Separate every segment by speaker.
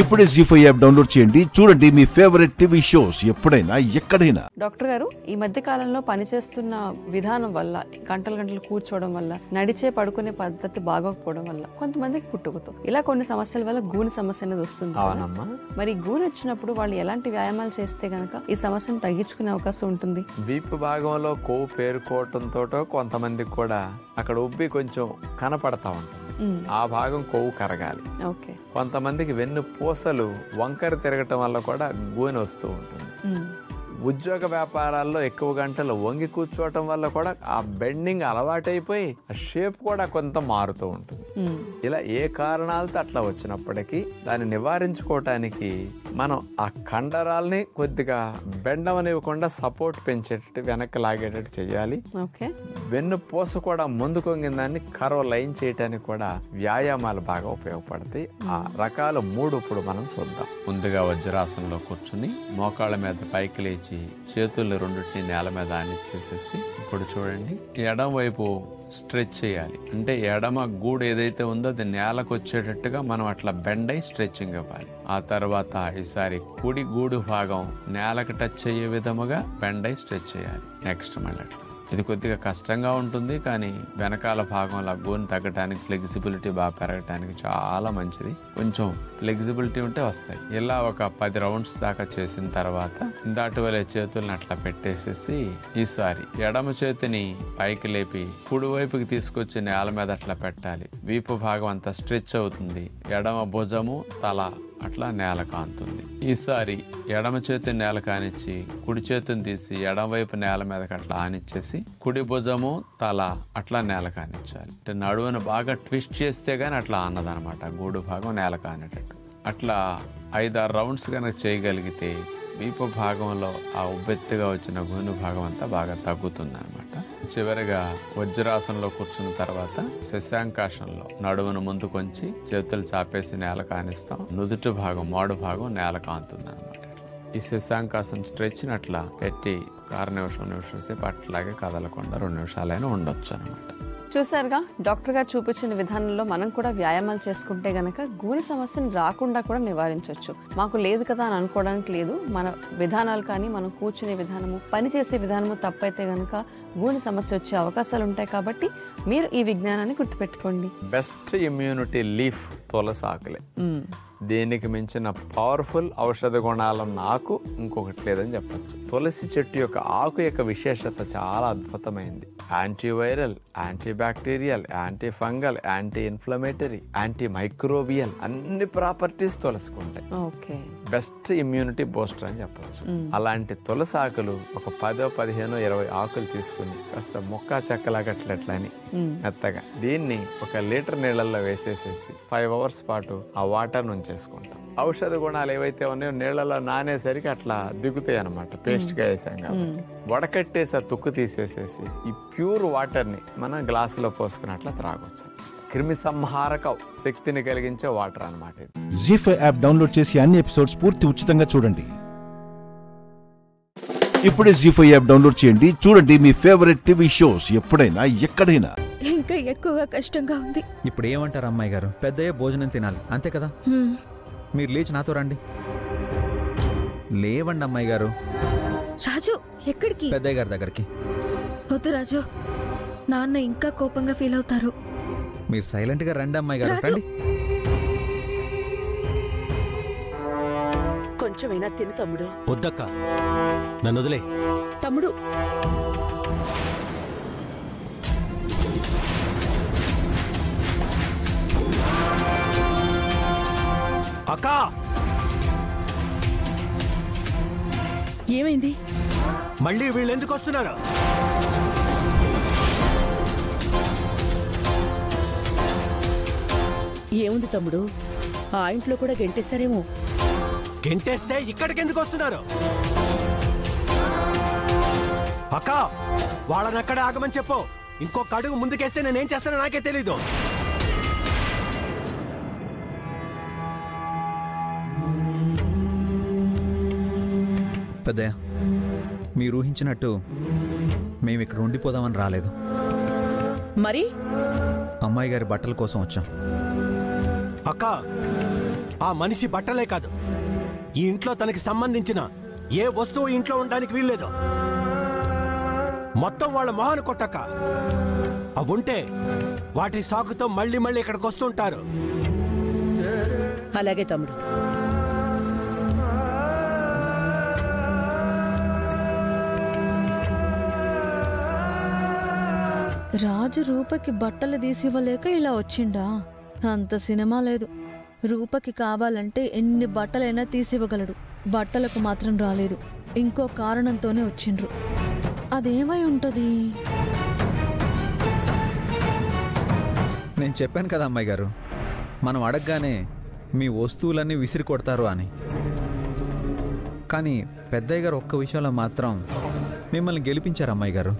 Speaker 1: ఇప్పుడే జీ5 app download చేయండి. చూడండి మీ ఫేవరెట్ టీవీ షోస్ ఎప్పుడైనా ఎక్కడైనా.
Speaker 2: డాక్టర్ గారు, ఈ మధ్య కాలంలో పనిచేస్తున్న విధానం వల్ల, గంటలు గంటలు కూర్చోవడం వల్ల, నడిచే పడుకునే పద్ధతి బాగోకపోవడం వల్ల కొంతమందికి పుట్టుకతో ఇలా కొన్ని సమస్యల వల్ల గూని సమస్య అనేది వస్తుంది. మరి గూని వచ్చినప్పుడు వాళ్ళు ఎలాంటి వ్యాయామాలు చేస్తే గనక ఈ సమస్యను తగ్గించుకునే అవకాశం ఉంటుంది?
Speaker 3: వీపు భాగంలో కొవ్వు పేరుకోవటంతో కొంతమందికి కూడా అక్కడ ఉబ్బి కొంచెం కనపడతా ఉంటుంది. ఆ భాగం కొవ్వు కరగాలి. కొంతమందికి వెన్ను పూసలు వంకర తిరగటం వల్ల కూడా గూని వస్తూ ఉంటుంది. ఉద్యోగ వ్యాపారాల్లో ఎక్కువ గంటలు వంగి కూర్చోవటం వల్ల కూడా ఆ బెండింగ్ అలవాటైపోయి ఆ షేప్ కూడా కొంత మారుతూ ఉంటుంది. ఇలా ఏ కారణాలతో అట్లా వచ్చినప్పటికీ దాన్ని నివారించుకోవటానికి మనం ఆ కండరాల్ని కొద్దిగా బెండమనివ్వకుండా సపోర్ట్ పెంచేటట్టు వెనక్కి లాగేటట్టు చేయాలి. వెన్ను పూస కూడా ముందుకు వంగిన దాన్ని కర్వ్ లైన్ చేయటానికి కూడా వ్యాయామాలు బాగా ఉపయోగపడతాయి. ఆ రకాలు 3 ఇప్పుడు మనం చూద్దాం. ముందుగా వజ్రాసనంలో కూర్చుని మోకాళ్ళ మీద పైకి లేచి చేతులు రెండింటిని నేల మీద ఆనిచ్చేసేసి ఇప్పుడు చూడండి, ఎడమ వైపు స్ట్రెచ్ చేయాలి. అంటే ఎడమ గూడు ఏదైతే ఉందో అది నేలకు వచ్చేటట్టుగా మనం అట్లా బెండ్ అయి స్ట్రెచ్చింగ్ ఇవ్వాలి. ఆ తర్వాత ఈసారి కుడి గూడు భాగం నేలకు టచ్ అయ్యే విధముగా బెండ్ అయి స్ట్రెచ్ చేయాలి. నెక్స్ట్ మళ్ళీ అట్లా. ఇది కొద్దిగా కష్టంగా ఉంటుంది, కానీ వెనకాల భాగంలో గూని తగ్గడానికి, ఫ్లెక్సిబిలిటీ బాగా పెరగడానికి చాలా మంచిది. కొంచెం ఫ్లెక్సిబిలిటీ ఉంటే వస్తాయి. ఇలా ఒక 10 రౌండ్స్ దాకా చేసిన తర్వాత ఇందాటి వలే చేతులను అట్లా పెట్టేసేసి ఈసారి ఎడమ చేతిని పైకి లేపి కుడి వైపుకి తీసుకొచ్చి నేల మీద అట్లా పెట్టాలి. వీపు భాగం అంతా స్ట్రెచ్ అవుతుంది. ఎడమ భుజము తల అట్లా నేల కాంతుంది. ఈసారి ఎడమ చేతిని నేల కానిచ్చి కుడి చేతిని తీసి ఎడమ వైపు నేల మీదకి అట్లా ఆనిచ్చేసి కుడి భుజము తల అట్లా నేల కానిచ్చాలి. అంటే నడువును బాగా ట్విస్ట్ చేస్తే గానీ అట్లా అన్నదనమాట, గూడు భాగం నేల కానేటట్టు. అట్లా 5-6 రౌండ్స్ కనుక చేయగలిగితే వీపు భాగంలో ఆ ఉబ్బెత్తుగా వచ్చిన గూని భాగం అంతా బాగా తగ్గుతుంది అనమాట. చివరిగా వజ్రాసనంలో కూర్చున్న తర్వాత శశాంకాసనంలో నడుమును ముందు కొంచి చేతులు చాపేసి నేల కానిస్తాం. నుదుటి భాగం మాడు భాగం నేల కాంతుంది అనమాట. ఈ శశాంకాసన స్ట్రెచ్ అట్లా పెట్టి 6 నిమిషం సేపు అట్లాగే కదలకుండా 2 నిమిషాలైనా ఉండొచ్చు అనమాట.
Speaker 2: చూసారుగా, డాక్టర్ గారు చూపించిన విధానంలో మనం కూడా వ్యాయామాలు చేసుకుంటే గనక గూని సమస్యను రాకుండా కూడా నివారించవచ్చు. మాకు లేదు కదా అని అనుకోవడానికి లేదు. మన విధానాలు కానీ, మనం కూర్చునే విధానము, పనిచేసే విధానము తప్పైతే గనక గూని సమస్య వచ్చే అవకాశాలు ఉంటాయి. కాబట్టి మీరు ఈ విజ్ఞానాన్ని గుర్తుపెట్టుకోండి.
Speaker 3: బెస్ట్ ఇమ్యూనిటీ లీఫ్ తులసి ఆకులే. దీనికి మించిన పవర్ఫుల్ ఔషధ గుణాలు నాకు ఇంకొకటి లేదని చెప్పచ్చు. తులసి చెట్టు యొక్క ఆకు యొక్క విశేషత చాలా అద్భుతమైంది. Antiviral, antibacterial, antifungal, anti inflammatory, antimicrobial అన్ని ప్రాపర్టీస్ తులసికుంటాయి. బెస్ట్ ఇమ్యూనిటీ బూస్టర్ అని చెప్పచ్చు. అలాంటి తులసి ఆకులు ఒక 10, 15, 20 ఆకులు తీసుకుని కాస్త ముక్కా చెక్కలాగా అట్లట్లని మెత్తగా దీన్ని 1 లీటర్ నీళ్ళల్లో వేసేసేసి 5 అవర్స్ పాటు ఆ వాటర్ నుంచి చేసుకుంటాం. ఔషధ గుణాలు ఏవైతే ఉన్నాయో నీళ్లలో నానేసరికి అట్లా దిగుతాయి అనమాట. పేస్ట్ గా వేసాం కాబట్టి వడకట్టేసి ఆ తుక్కు తీసేసేసి ఈ ప్యూర్ వాటర్ ని మనం గ్లాసులో పోసుకుని అట్లా త్రాగొచ్చు. క్రిమి సంహారక శక్తిని కలిగించే వాటర్ అనమాట.
Speaker 1: జీ5 యాప్ డౌన్లోడ్ చేసి అన్ని ఎపిసోడ్స్ పూర్తి ఉచితంగా చూడండి. ఇప్పుడే జీ5 యాప్ డౌన్లోడ్ చేయండి. చూడండి మీ ఫేవరెట్ టీవీ షోస్ ఎప్పుడైనా ఎక్కడైనా.
Speaker 4: ఇంకా ఎక్కువగా కష్టంగా ఉంది.
Speaker 5: ఇప్పుడు ఏమంటారు అమ్మాయి గారు? పెద్దయ్య భోజనం తినాలి, అంతే కదా? మీరు లేచి నాతో రండి. లేవండి అమ్మాయి గారు.
Speaker 4: రాజు, ఎక్కడికి?
Speaker 5: పెద్దయ్య గారి దగ్గరికి.
Speaker 4: వద్దు రాజు, నాన్న ఇంకా కోపంగా ఫీల్ అవుతారు.
Speaker 5: మీరు సైలెంట్ గా రండి అమ్మాయి గారు, రండి.
Speaker 6: కొంచెమైనా తిను తమ్ముడు.
Speaker 7: వద్దక్క, నన్ను వదిలే.
Speaker 6: తమ్ముడు,
Speaker 7: అక్క,
Speaker 6: ఏమైంది?
Speaker 7: మళ్ళీ వీళ్ళు ఎందుకు వస్తున్నారు?
Speaker 6: ఏముంది తమ్ముడు, ఆ ఇంట్లో కూడా గెంటేశారేమో.
Speaker 7: గెంటేస్తే ఇక్కడికి ఎందుకు వస్తున్నారు? అక్క, వాళ్ళని అక్కడే ఆగమని చెప్పు. ఇంకొక అడుగు ముందుకేస్తే నేనేం చేస్తానో నాకే తెలీదు.
Speaker 5: పెద్దయ్య, మీరు ఊహించినట్టు మేము ఇక్కడ ఉండిపోదామని రాలేదు.
Speaker 6: మరి
Speaker 5: అమ్మాయి గారి బట్టల కోసం వచ్చాం.
Speaker 7: అక్క, ఆ మనిషి బట్టలే కాదు, ఈ ఇంట్లో తనకి సంబంధించిన ఏ వస్తువు ఇంట్లో ఉండడానికి వీల్లేదు. మొత్తం వాళ్ళ మొహాన్ని కొట్టక అవుంటే వాటి సాకుతో మళ్ళీ మళ్ళీ ఇక్కడికి వస్తుంటారు.
Speaker 6: అలాగే తమ్ముడు.
Speaker 4: రాజు రూపకి బట్టలు తీసివ్వలేక ఇలా వచ్చిండా? అంత సినిమా లేదు. రూపకి కావాలంటే ఎన్ని బట్టలైనా తీసివ్వగలడు. బట్టలకు మాత్రం రాలేదు. ఇంకో కారణంతోనే వచ్చిండ్రు. అదేమై ఉంటది?
Speaker 5: నేను చెప్పాను కదా అమ్మాయి గారు, మనం అడగగానే మీ వస్తువులన్నీ విసిరి కొడతారు అని. కానీ పెద్దయ్య గారు ఒక్క విషయంలో మాత్రం మిమ్మల్ని గెలిపించారు అమ్మాయి గారు.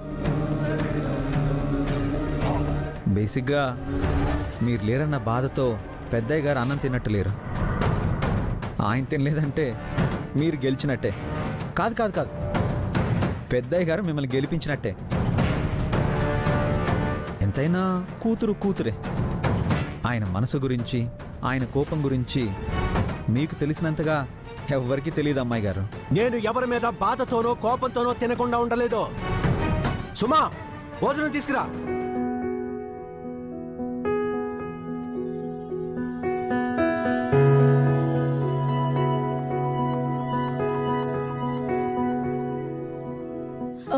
Speaker 5: బేసిక్గా మీరు లేరన్న బాధతో పెద్దయ్య గారు అన్నం తిన్నట్టు లేరు. ఆయన తినలేదంటే మీరు గెలిచినట్టే. కాదు కాదు కాదు, పెద్దయ్య గారు మిమ్మల్ని గెలిపించినట్టే. ఎంతైనా కూతురు కూతురే. ఆయన మనసు గురించి, ఆయన కోపం గురించి మీకు తెలిసినంతగా ఎవ్వరికీ తెలియదు అమ్మాయి గారు.
Speaker 7: నేను ఎవరి మీద బాధతోనో కోపంతోనో తినకుండా ఉండలేదు. సుమా, భోజనం తీసుకురా.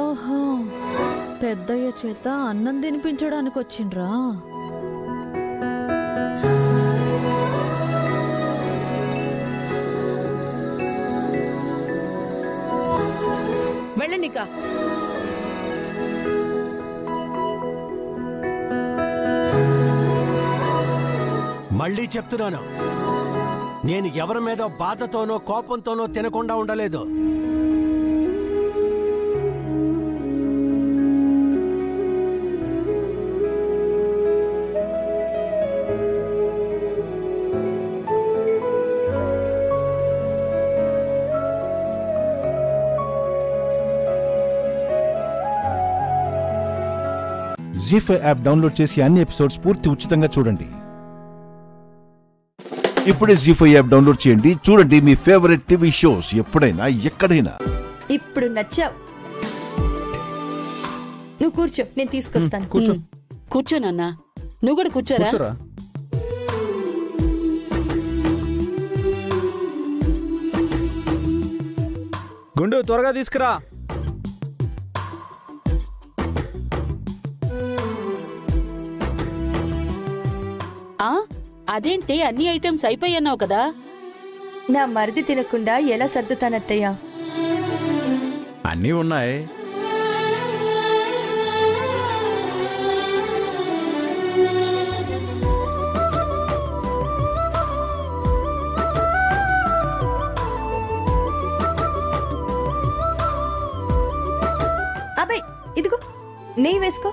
Speaker 4: ఓహో, పెద్దయ్య చేత అన్నం తినిపించడానికి వచ్చిండ్రా?
Speaker 6: వెళ్ళండికా.
Speaker 7: మళ్ళీ చెప్తున్నాను, నేను ఎవరి మీద బాధతోనో కోపంతోనో తినకుండా ఉండలేదు.
Speaker 1: జీ5 యాప్ డౌన్లోడ్ చేసి అన్ని ఎపిసోడ్స్ పూర్తి ఉచితంగా చూడండి. ఇప్పుడే జీ5 యాప్ డౌన్లోడ్ చేయండి. చూడండి మీ ఫేవరెట్ టీవీ షోస్ ఎప్పుడైనా ఎక్కడైనా.
Speaker 8: ఇప్పుడు నచ్చావు. నువ్వు కూర్చో, నేను తీసుకొస్తాను.
Speaker 9: కూర్చో నాన్న. నువ్వు కూడా కూర్చోరా.
Speaker 5: గుండు త్వరగా తీసుకురా.
Speaker 9: అదేంటి అన్ని ఐటమ్స్ అయిపోయాన్నావు కదా?
Speaker 8: నా మరిది తినకుండా ఎలా సర్దుతానత్తయ్యా?
Speaker 5: అన్నీ ఉన్నాయి.
Speaker 8: అబ్బాయి ఇదిగో నెయ్యి వేసుకో.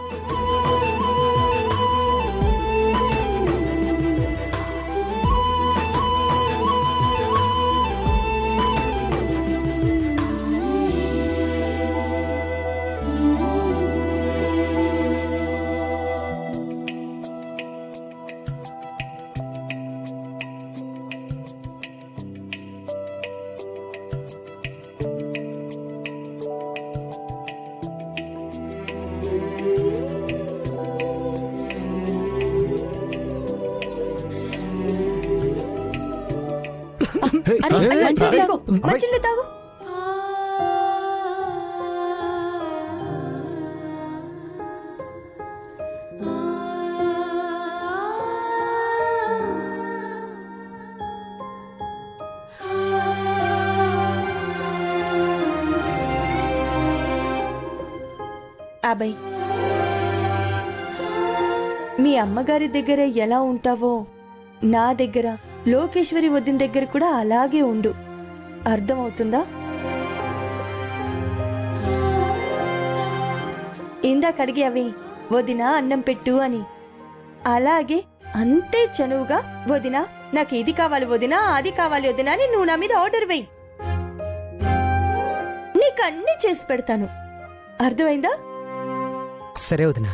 Speaker 8: మంచినీళ్ళు తాగు. అబ్బాయి, మీ అమ్మగారి దగ్గర ఎలా ఉంటావో నా దగ్గర, లోకేశ్వరి వదిన దగ్గర కూడా అలాగే ఉండు. అర్థమవుతుందా? ఇందాక అడిగావే వదిన అన్నం పెట్టు అని, అలాగే అంతే చనువుగా వదిన నాకు ఇది కావాలి వదిన, అది కావాలి వదిన అని నువ్వు నా మీద ఆర్డర్ వేయి. నీకు అన్నీ చేసి పెడతాను. అర్థమైందా?
Speaker 10: సరే వదిన.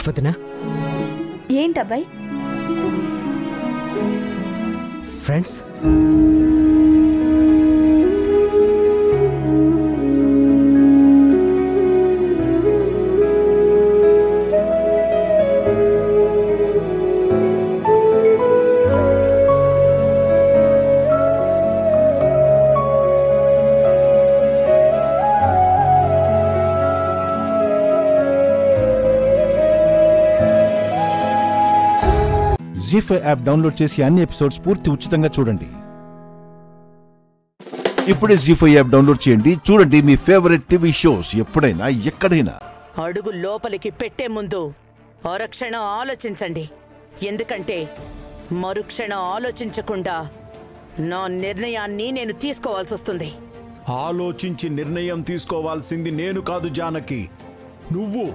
Speaker 10: వదినా
Speaker 8: ఏంటబ్బాయి?
Speaker 10: ఫ్రెండ్స్
Speaker 1: జీ5 యాప్ డౌన్లోడ్ చేసి అన్ని ఎపిసోడ్స్ పూర్తి ఉచితంగా చూడండి. ఇప్పుడే జీ5 యాప్ డౌన్లోడ్ చేయండి. చూడండి మీ ఫేవరెట్ టీవీ షోస్ ఎప్పుడైనా ఎక్కడైనా.
Speaker 6: అడుగు లోపలికి పెట్టే ముందు అరక్షణం ఆలోచించండి. ఎందుకంటే మరుక్షణం ఆలోచించకుండా నా నిర్ణయాన్ని నేను తీసుకోవాల్సి వస్తుంది.
Speaker 11: ఆలోచించి నిర్ణయం తీసుకోవాల్సింది నేను కాదు జానకి, నువ్వు.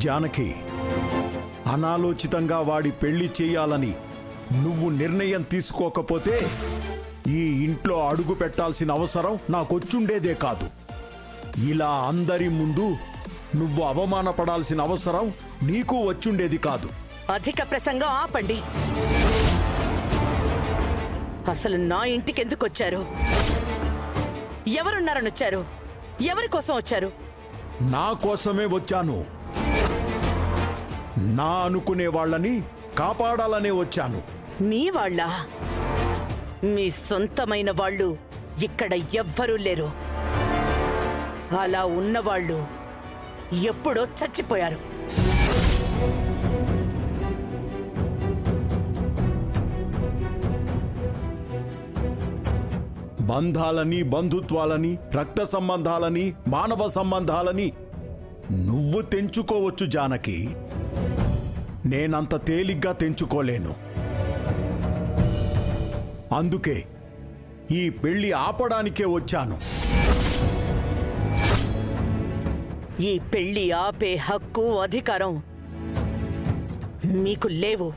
Speaker 11: జానకి, అనాలోచితంగా వాడి పెళ్లి చేయాలని నువ్వు నిర్ణయం తీసుకోకపోతే ఈ ఇంట్లో అడుగు పెట్టాల్సిన అవసరం నాకొచ్చుండేదే కాదు. ఇలా అందరి ముందు నువ్వు అవమానపడాల్సిన అవసరం నీకు వచ్చుండేది కాదు.
Speaker 6: అధిక ప్రసంగం ఆపండి. అసలు నా ఇంటికెందుకు వచ్చారు? ఎవరున్నారని వచ్చారు? ఎవరి కోసం వచ్చారు?
Speaker 11: నా కోసమే వచ్చాను. నా అనుకునే వాళ్ళని కాపాడాలనే వచ్చాను.
Speaker 6: మీ వాళ్ళ? మీ సొంతమైన వాళ్ళు ఇక్కడ ఎవ్వరూ లేరు. అలా ఉన్నవాళ్ళు ఎప్పుడో చచ్చిపోయారు.
Speaker 11: బంధాలని, బంధుత్వాలని, రక్త సంబంధాలని, మానవ సంబంధాలని నువ్వు తెంచుకోవచ్చు జానకి. నేనంత తేలిగ్గా తెంచుకోలేను. అందుకే ఈ పెళ్లి ఆపడానికే వచ్చాను.
Speaker 6: ఈ పెళ్లి ఆపే హక్కు, అధికారం మీకు లేవు.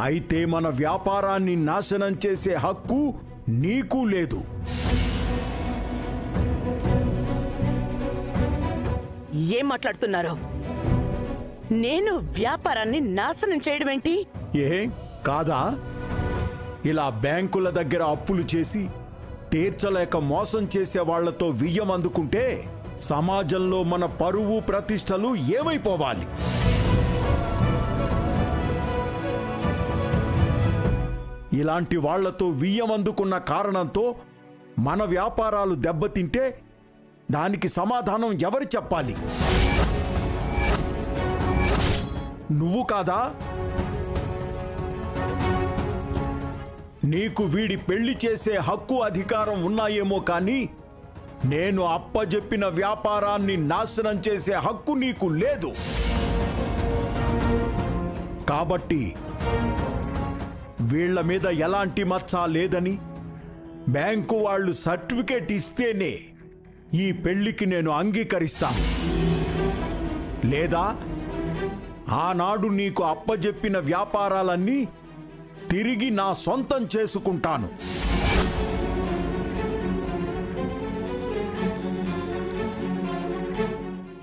Speaker 11: అయితే మన వ్యాపారాన్ని నాశనం చేసే హక్కు నీకు లేదు.
Speaker 6: ఏం మాట్లాడుతున్నారు? నేను వ్యాపారాన్ని నాశనం చేయడం ఏంటి?
Speaker 11: ఏ కాదా? ఇలా బ్యాంకుల దగ్గర అప్పులు చేసి తీర్చలేక మోసం చేసే వాళ్లతో వియ్యం అందుకుంటే సమాజంలో మన పరువు, ప్రతిష్టలు ఏమైపోవాలి? ఇలాంటి వాళ్లతో వియ్యం అందుకున్న కారణంతో మన వ్యాపారాలు దెబ్బతింటే దానికి సమాధానం ఎవరు చెప్పాలి? నువ్వు కాదా? నీకు వీడి పెళ్లి చేసే హక్కు, అధికారం ఉన్నాయేమో కానీ నేను అప్పజెప్పిన వ్యాపారాన్ని నాశనం చేసే హక్కు నీకు లేదు. కాబట్టి వీళ్ల మీద ఎలాంటి మచ్చ లేదని బ్యాంకు వాళ్ళు సర్టిఫికేట్ ఇస్తేనే ఈ పెళ్లికి నేను అంగీకరిస్తాను. లేదా ఆనాడు నీకు అప్పజెప్పిన వ్యాపారాలన్నీ తిరిగి నా సొంతం చేసుకుంటాను.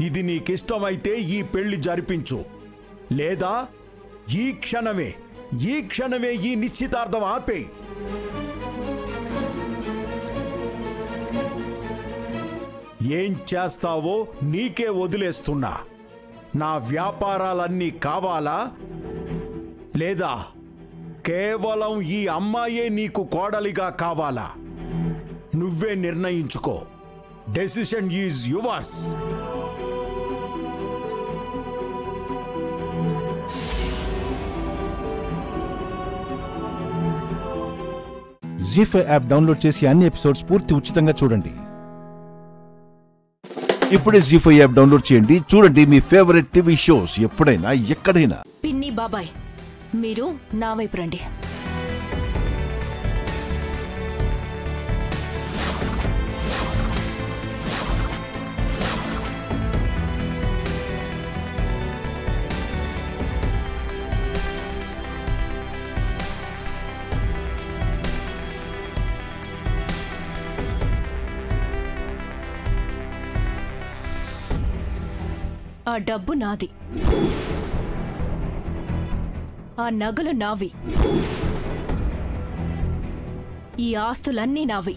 Speaker 11: ఇది నీకిష్టమైతే ఈ పెళ్లి జరిపించు. లేదా ఈ క్షణమే ఈ నిశ్చితార్థం ఆపేయ్. ఏం చేస్తావో నీకే వదిలేస్తున్నా. నా వ్యాపారాలన్నీ కావాలా? లేదా కేవలం ఈ అమ్మాయే నీకు కోడలిగా కావాలా? నువ్వే నిర్ణయించుకో. Decision is yours.
Speaker 1: జీ5 యాప్ డౌన్లోడ్ చేసి అన్ని ఎపిసోడ్స్ పూర్తి ఉచితంగా చూడండి. ఇప్పుడే జీ5 యాప్ డౌన్లోడ్ చేయండి. చూడండి మీ ఫేవరెట్ టీవీ షోస్ ఎప్పుడైనా ఎక్కడైనా.
Speaker 12: పిన్ని, బాబాయ్, మీరు నా వైపు రండి. ఆ డబ్బు నాది, ఆ నగలు నావి, ఈ ఆస్తులన్నీ నావి.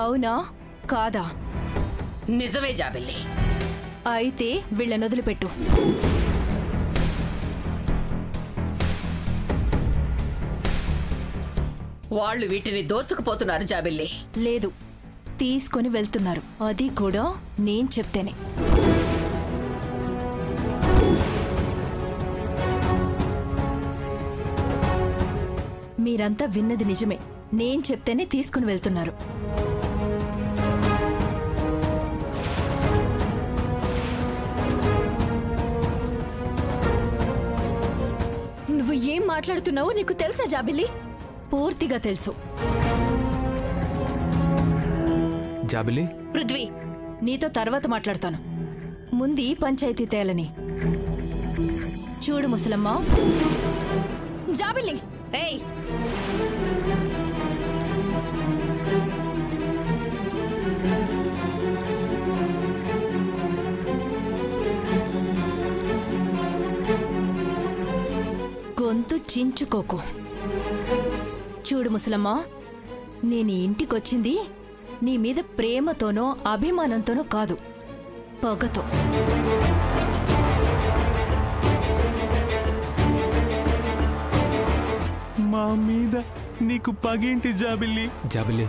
Speaker 12: అవునా కాదా?
Speaker 6: నిజమే జాబిల్లి.
Speaker 12: అయితే వీళ్ళని వదిలిపెట్టు.
Speaker 6: వాళ్ళు వీటిని దోచుకుపోతున్నారు జాబిల్లి.
Speaker 12: లేదు, తీసుకొని వెళ్తున్నారు. అది కూడా నేను చెప్తేనే. మీరంతా విన్నది నిజమే. నేను చెప్తేనే తీసుకుని వెళ్తున్నారు.
Speaker 13: నువ్వు ఏం మాట్లాడుతున్నావో నీకు తెలుసా జాబిల్లి?
Speaker 12: పూర్తిగా తెలుసు.
Speaker 10: జాబిల్లి,
Speaker 12: పృథ్వీ, నీతో తర్వాత మాట్లాడతాను. ముందు ఈ పంచాయతీ తేలని. చూడు ముసలమ్మ.
Speaker 13: జాబిల్లి,
Speaker 12: ఏయ్, గొంతు చించుకోకు. చూడు ముసలమ్మ, నేను ఇంటికొచ్చింది నీ మీద ప్రేమతోనో అభిమానంతోనో కాదు, పగతో.
Speaker 14: మా మీద నీకు పగేంటి జాబిల్లి?
Speaker 10: జాబిల్లి,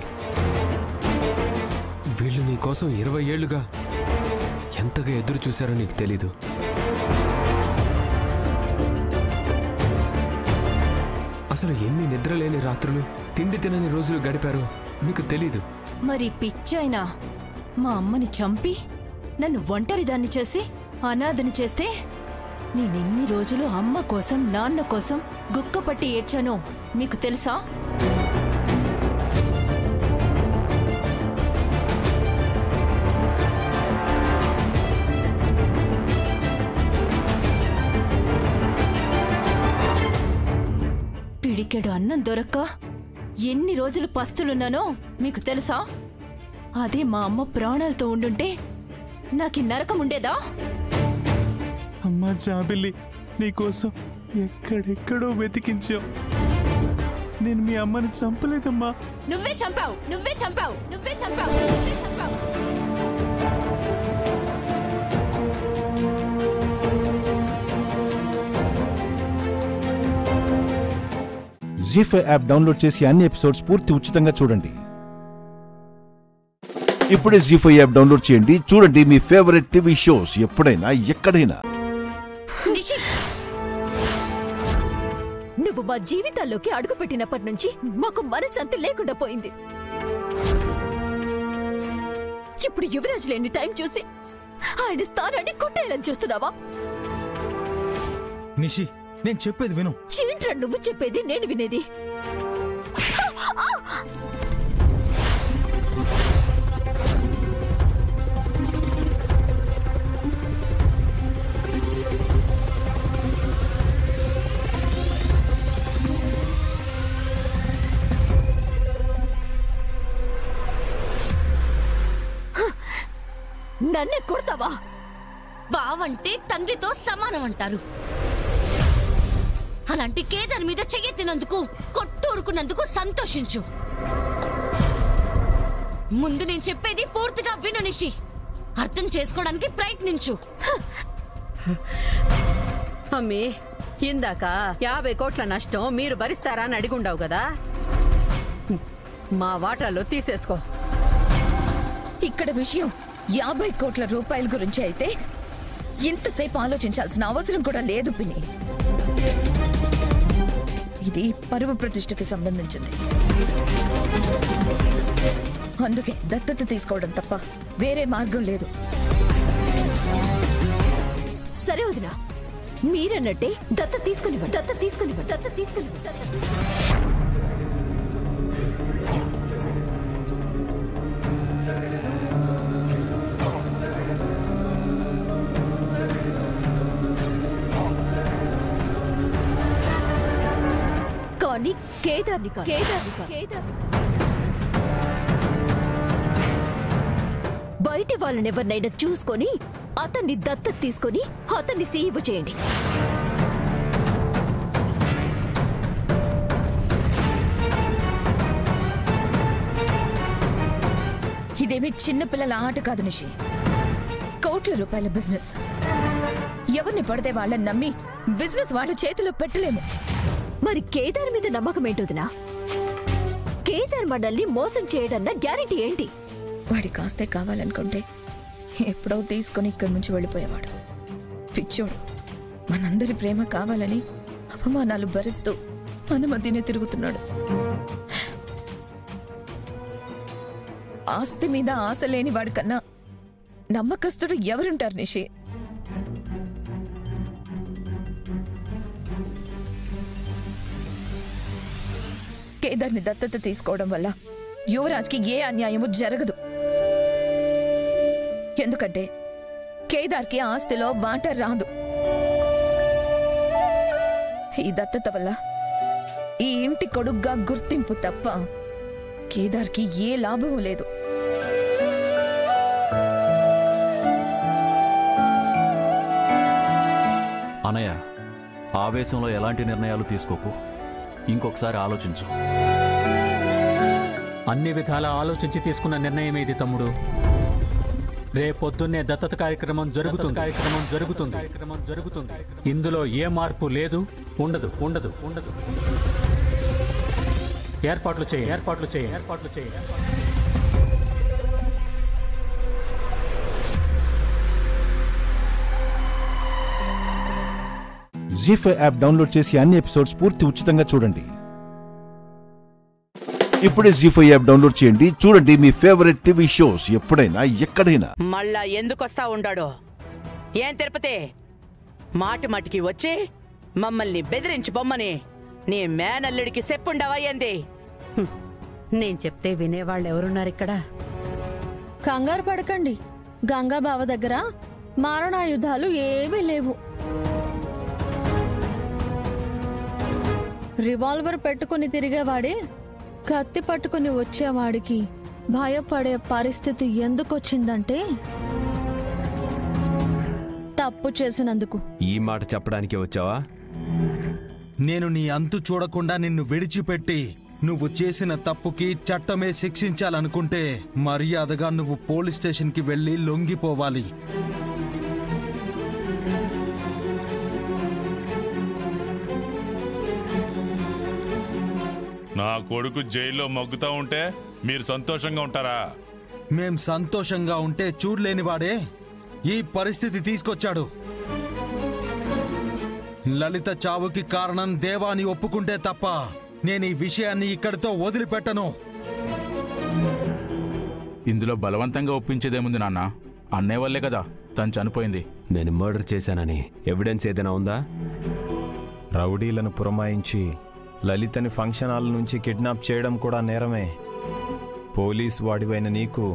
Speaker 10: వీళ్ళు నీకోసం 20 ఏళ్లుగా ఎంతగా ఎదురు చూశారో నీకు తెలీదు. అసలు ఎన్ని నిద్రలేని రాత్రులు, తిండి తినని రోజులు గడిపారో నీకు తెలీదు.
Speaker 12: మరి పిచ్చైనా మా అమ్మని చంపి నన్ను ఒంటరిదాన్ని చేసి అనాథని చేస్తే నేనెన్ని రోజులు అమ్మ కోసం నాన్న కోసం గుక్కపట్టి ఏడ్చానో మీకు తెలుసా? పిడికెడు అన్నం దొరక్క ఎన్ని రోజులు పస్తులున్నానో మీకు తెలుసా? అదే మా అమ్మ ప్రాణాలతో ఉండుంటే నాకీ నరకం ఉండేదా?
Speaker 14: అమ్మా జాబిల్లి, నీకోసం ఎక్కడెక్కడో వెతికించావు. నేను మీ అమ్మని చంపలేదమ్మా.
Speaker 12: నువ్వే చంపావు, నువ్వే చంపావు, నువ్వే చంపావు, నువ్వే చంపావు.
Speaker 1: జీ5 యాప్ డౌన్లోడ్ చేసి అన్ని ఎపిసోడ్స్ పూర్తి ఉచితంగా చూడండి. ఇప్పుడే జీ5 యాప్ డౌన్లోడ్ చేయండి. చూడండి మీ ఫేవరెట్ టీవీ షోస్ ఎప్పుడైనా ఎక్కడైనా.
Speaker 13: నువ్వు మా జీవితాల్లోకి అడుగుపెట్టినప్పటి నుంచి మాకు మనశ్శాంతి లేకుండా పోయింది. ఇప్పుడు యువరాజ్ లేని టైం చూసి ఆయన స్థానాన్ని కొట్టేయాలని చూస్తున్నావా?
Speaker 15: నిషి, నేను చెప్పేది విను.
Speaker 13: ఏంట్రా నువ్వు చెప్పేది నేను వినేది? నన్నే కొడతావా?
Speaker 16: బావంటే తండ్రితో సమానం అంటారు. అలాంటి కేదార్ మీద చెయ్యెత్తినందుకు, కొట్టూరుకున్నందుకు సంతోషించు. ముందు నేను చెప్పేది పూర్తిగా విను నిషి. అర్థం చేసుకోవడానికి ప్రయత్నించు.
Speaker 6: అమ్మీ, ఇందాక 50 కోట్ల నష్టం మీరు భరిస్తారా అని అడిగుండావు కదా, మా వాటాలో తీసేసుకో.
Speaker 17: ఇక్కడ విషయం 50 కోట్ల రూపాయల గురించి అయితే ఇంతసేపు ఆలోచించాల్సిన అవసరం కూడా లేదు పిన్ని. ఇది పరువు ప్రతిష్టకి సంబంధించింది. అందుకే దత్తత తీసుకోవడం తప్ప వేరే మార్గం లేదు.
Speaker 13: సరే వదినా, మీరన్నట్టే దత్త తీసుకునివ్వండి, దత్త తీసుకునివ్వండి, దత్త తీసుకునివ్వండి. కానీ కేదార్ని బయటి వాళ్ళని ఎవరినైనా చూసుకొని అతన్ని దత్తత తీసుకొని అతన్ని సీఈఓ చేయండి.
Speaker 17: ఇదేమీ చిన్నపిల్లల ఆట కాదు నిషి. కోట్ల రూపాయల బిజినెస్. ఎవరిని పడితే వాళ్ళని నమ్మి బిజినెస్ వాళ్ళ చేతిలో పెట్టలేము.
Speaker 13: మరి కేదార్ మీద నమ్మకం ఏంటోదినా? కేదార్ మనల్ని మోసం చేయడన్న గ్యారెంటీ ఏంటి?
Speaker 17: వాడి కాస్తే కావాలనుకుంటే ఎప్పుడో తీసుకుని ఇక్కడి నుంచి వెళ్ళిపోయేవాడు. పిచ్చోడు. మనందరి ప్రేమ కావాలని అవమానాలు భరిస్తూ మన మధ్యనే తిరుగుతున్నాడు. ఆస్తి మీద ఆశ లేని వాడికన్నా నమ్మకస్తుడు ఎవరుంటారు నిషి? కేదార్ని దత్తత తీసుకోవడం వల్ల యువరాజ్కి ఏ అన్యాయము జరగదు. ఎందుకంటే కేదార్కి ఆస్తిలో వాటా రాదు. ఈ దత్తత వల్ల ఈ ఇంటి కొడుగ్గా గుర్తింపు తప్ప కేదార్కి ఏ లాభము లేదు.
Speaker 15: అనయ్య, ఆవేశంలో ఎలాంటి నిర్ణయాలు తీసుకోకు. ఇంకొకసారి ఆలోచించు.
Speaker 18: అన్ని విధాలా ఆలోచించి తీసుకున్న నిర్ణయం ఏది తమ్ముడు? రేపొద్దున్నే దత్తత కార్యక్రమం జరుగుతుంది. ఇందులో ఏ మార్పు లేదు, ఉండదు. ఏర్పాట్లు చేయి.
Speaker 1: జీ5 యాప్ డౌన్లోడ్ చేసి అన్ని ఎపిసోడ్స్ పూర్తి ఉచితంగా చూడండి. ఇప్పుడే జీ5 యాప్ డౌన్లోడ్ చేయండి. చూడండి మీ ఫేవరెట్ టీవీ షోస్ ఎప్పుడైనా ఎక్కడైనా.
Speaker 19: మళ్ళా ఎందుకొస్తా ఉండాడో ఏం తిరుపతి? మాటికి వచ్చి మమ్మల్ని బెదిరించి బొమ్మని నీ మేనల్లుడికి చెప్పుండవా ఏంది?
Speaker 6: నేను చెప్తే వినేవాళ్ళు ఎవరున్నారు ఇక్కడ?
Speaker 4: కంగారు పడకండి. గంగా బావ దగ్గర మారణాయుధాలు ఏమీ లేవు. రివాల్వర్ పెట్టుకుని తిరిగేవాడే కత్తి పట్టుకుని వచ్చేవాడికి భయపడే పరిస్థితి ఎందుకొచ్చిందంటే తప్పు చేసినందుకు.
Speaker 10: ఈ మాట చెప్పడానికి వచ్చావా?
Speaker 20: నేను నీ అంతు చూడకుండా నిన్ను విడిచిపెట్టి నువ్వు చేసిన తప్పుకి చట్టమే శిక్షించాలనుకుంటే మర్యాదగా నువ్వు పోలీస్ స్టేషన్కి వెళ్ళి లొంగిపోవాలి.
Speaker 21: నా కొడుకు జైల్లో మగ్గుతా ఉంటే మీరు సంతోషంగా ఉంటారా?
Speaker 20: మేం సంతోషంగా ఉంటే చూడలేనివాడే ఈ పరిస్థితి తీసుకొచ్చాడు. లలిత చావుకి కారణం దేవాని ఒప్పుకుంటే తప్ప నేను ఈ విషయాన్ని ఇక్కడితో వదిలిపెట్టను.
Speaker 22: ఇందులో బలవంతంగా ఒప్పించేదేముంది నాన్న? అన్నయ్య వల్లే కదా తను చనిపోయింది.
Speaker 10: నేను మర్డర్ చేశానని ఎవిడెన్స్ ఏదైనా ఉందా?
Speaker 23: రౌడీలను పురమాయించి లలితని ఫంక్షన్ హాల్ నుంచి కిడ్నాప్ చేయడం కూడా నేరమే. పోలీస్ వాడివైన నీకు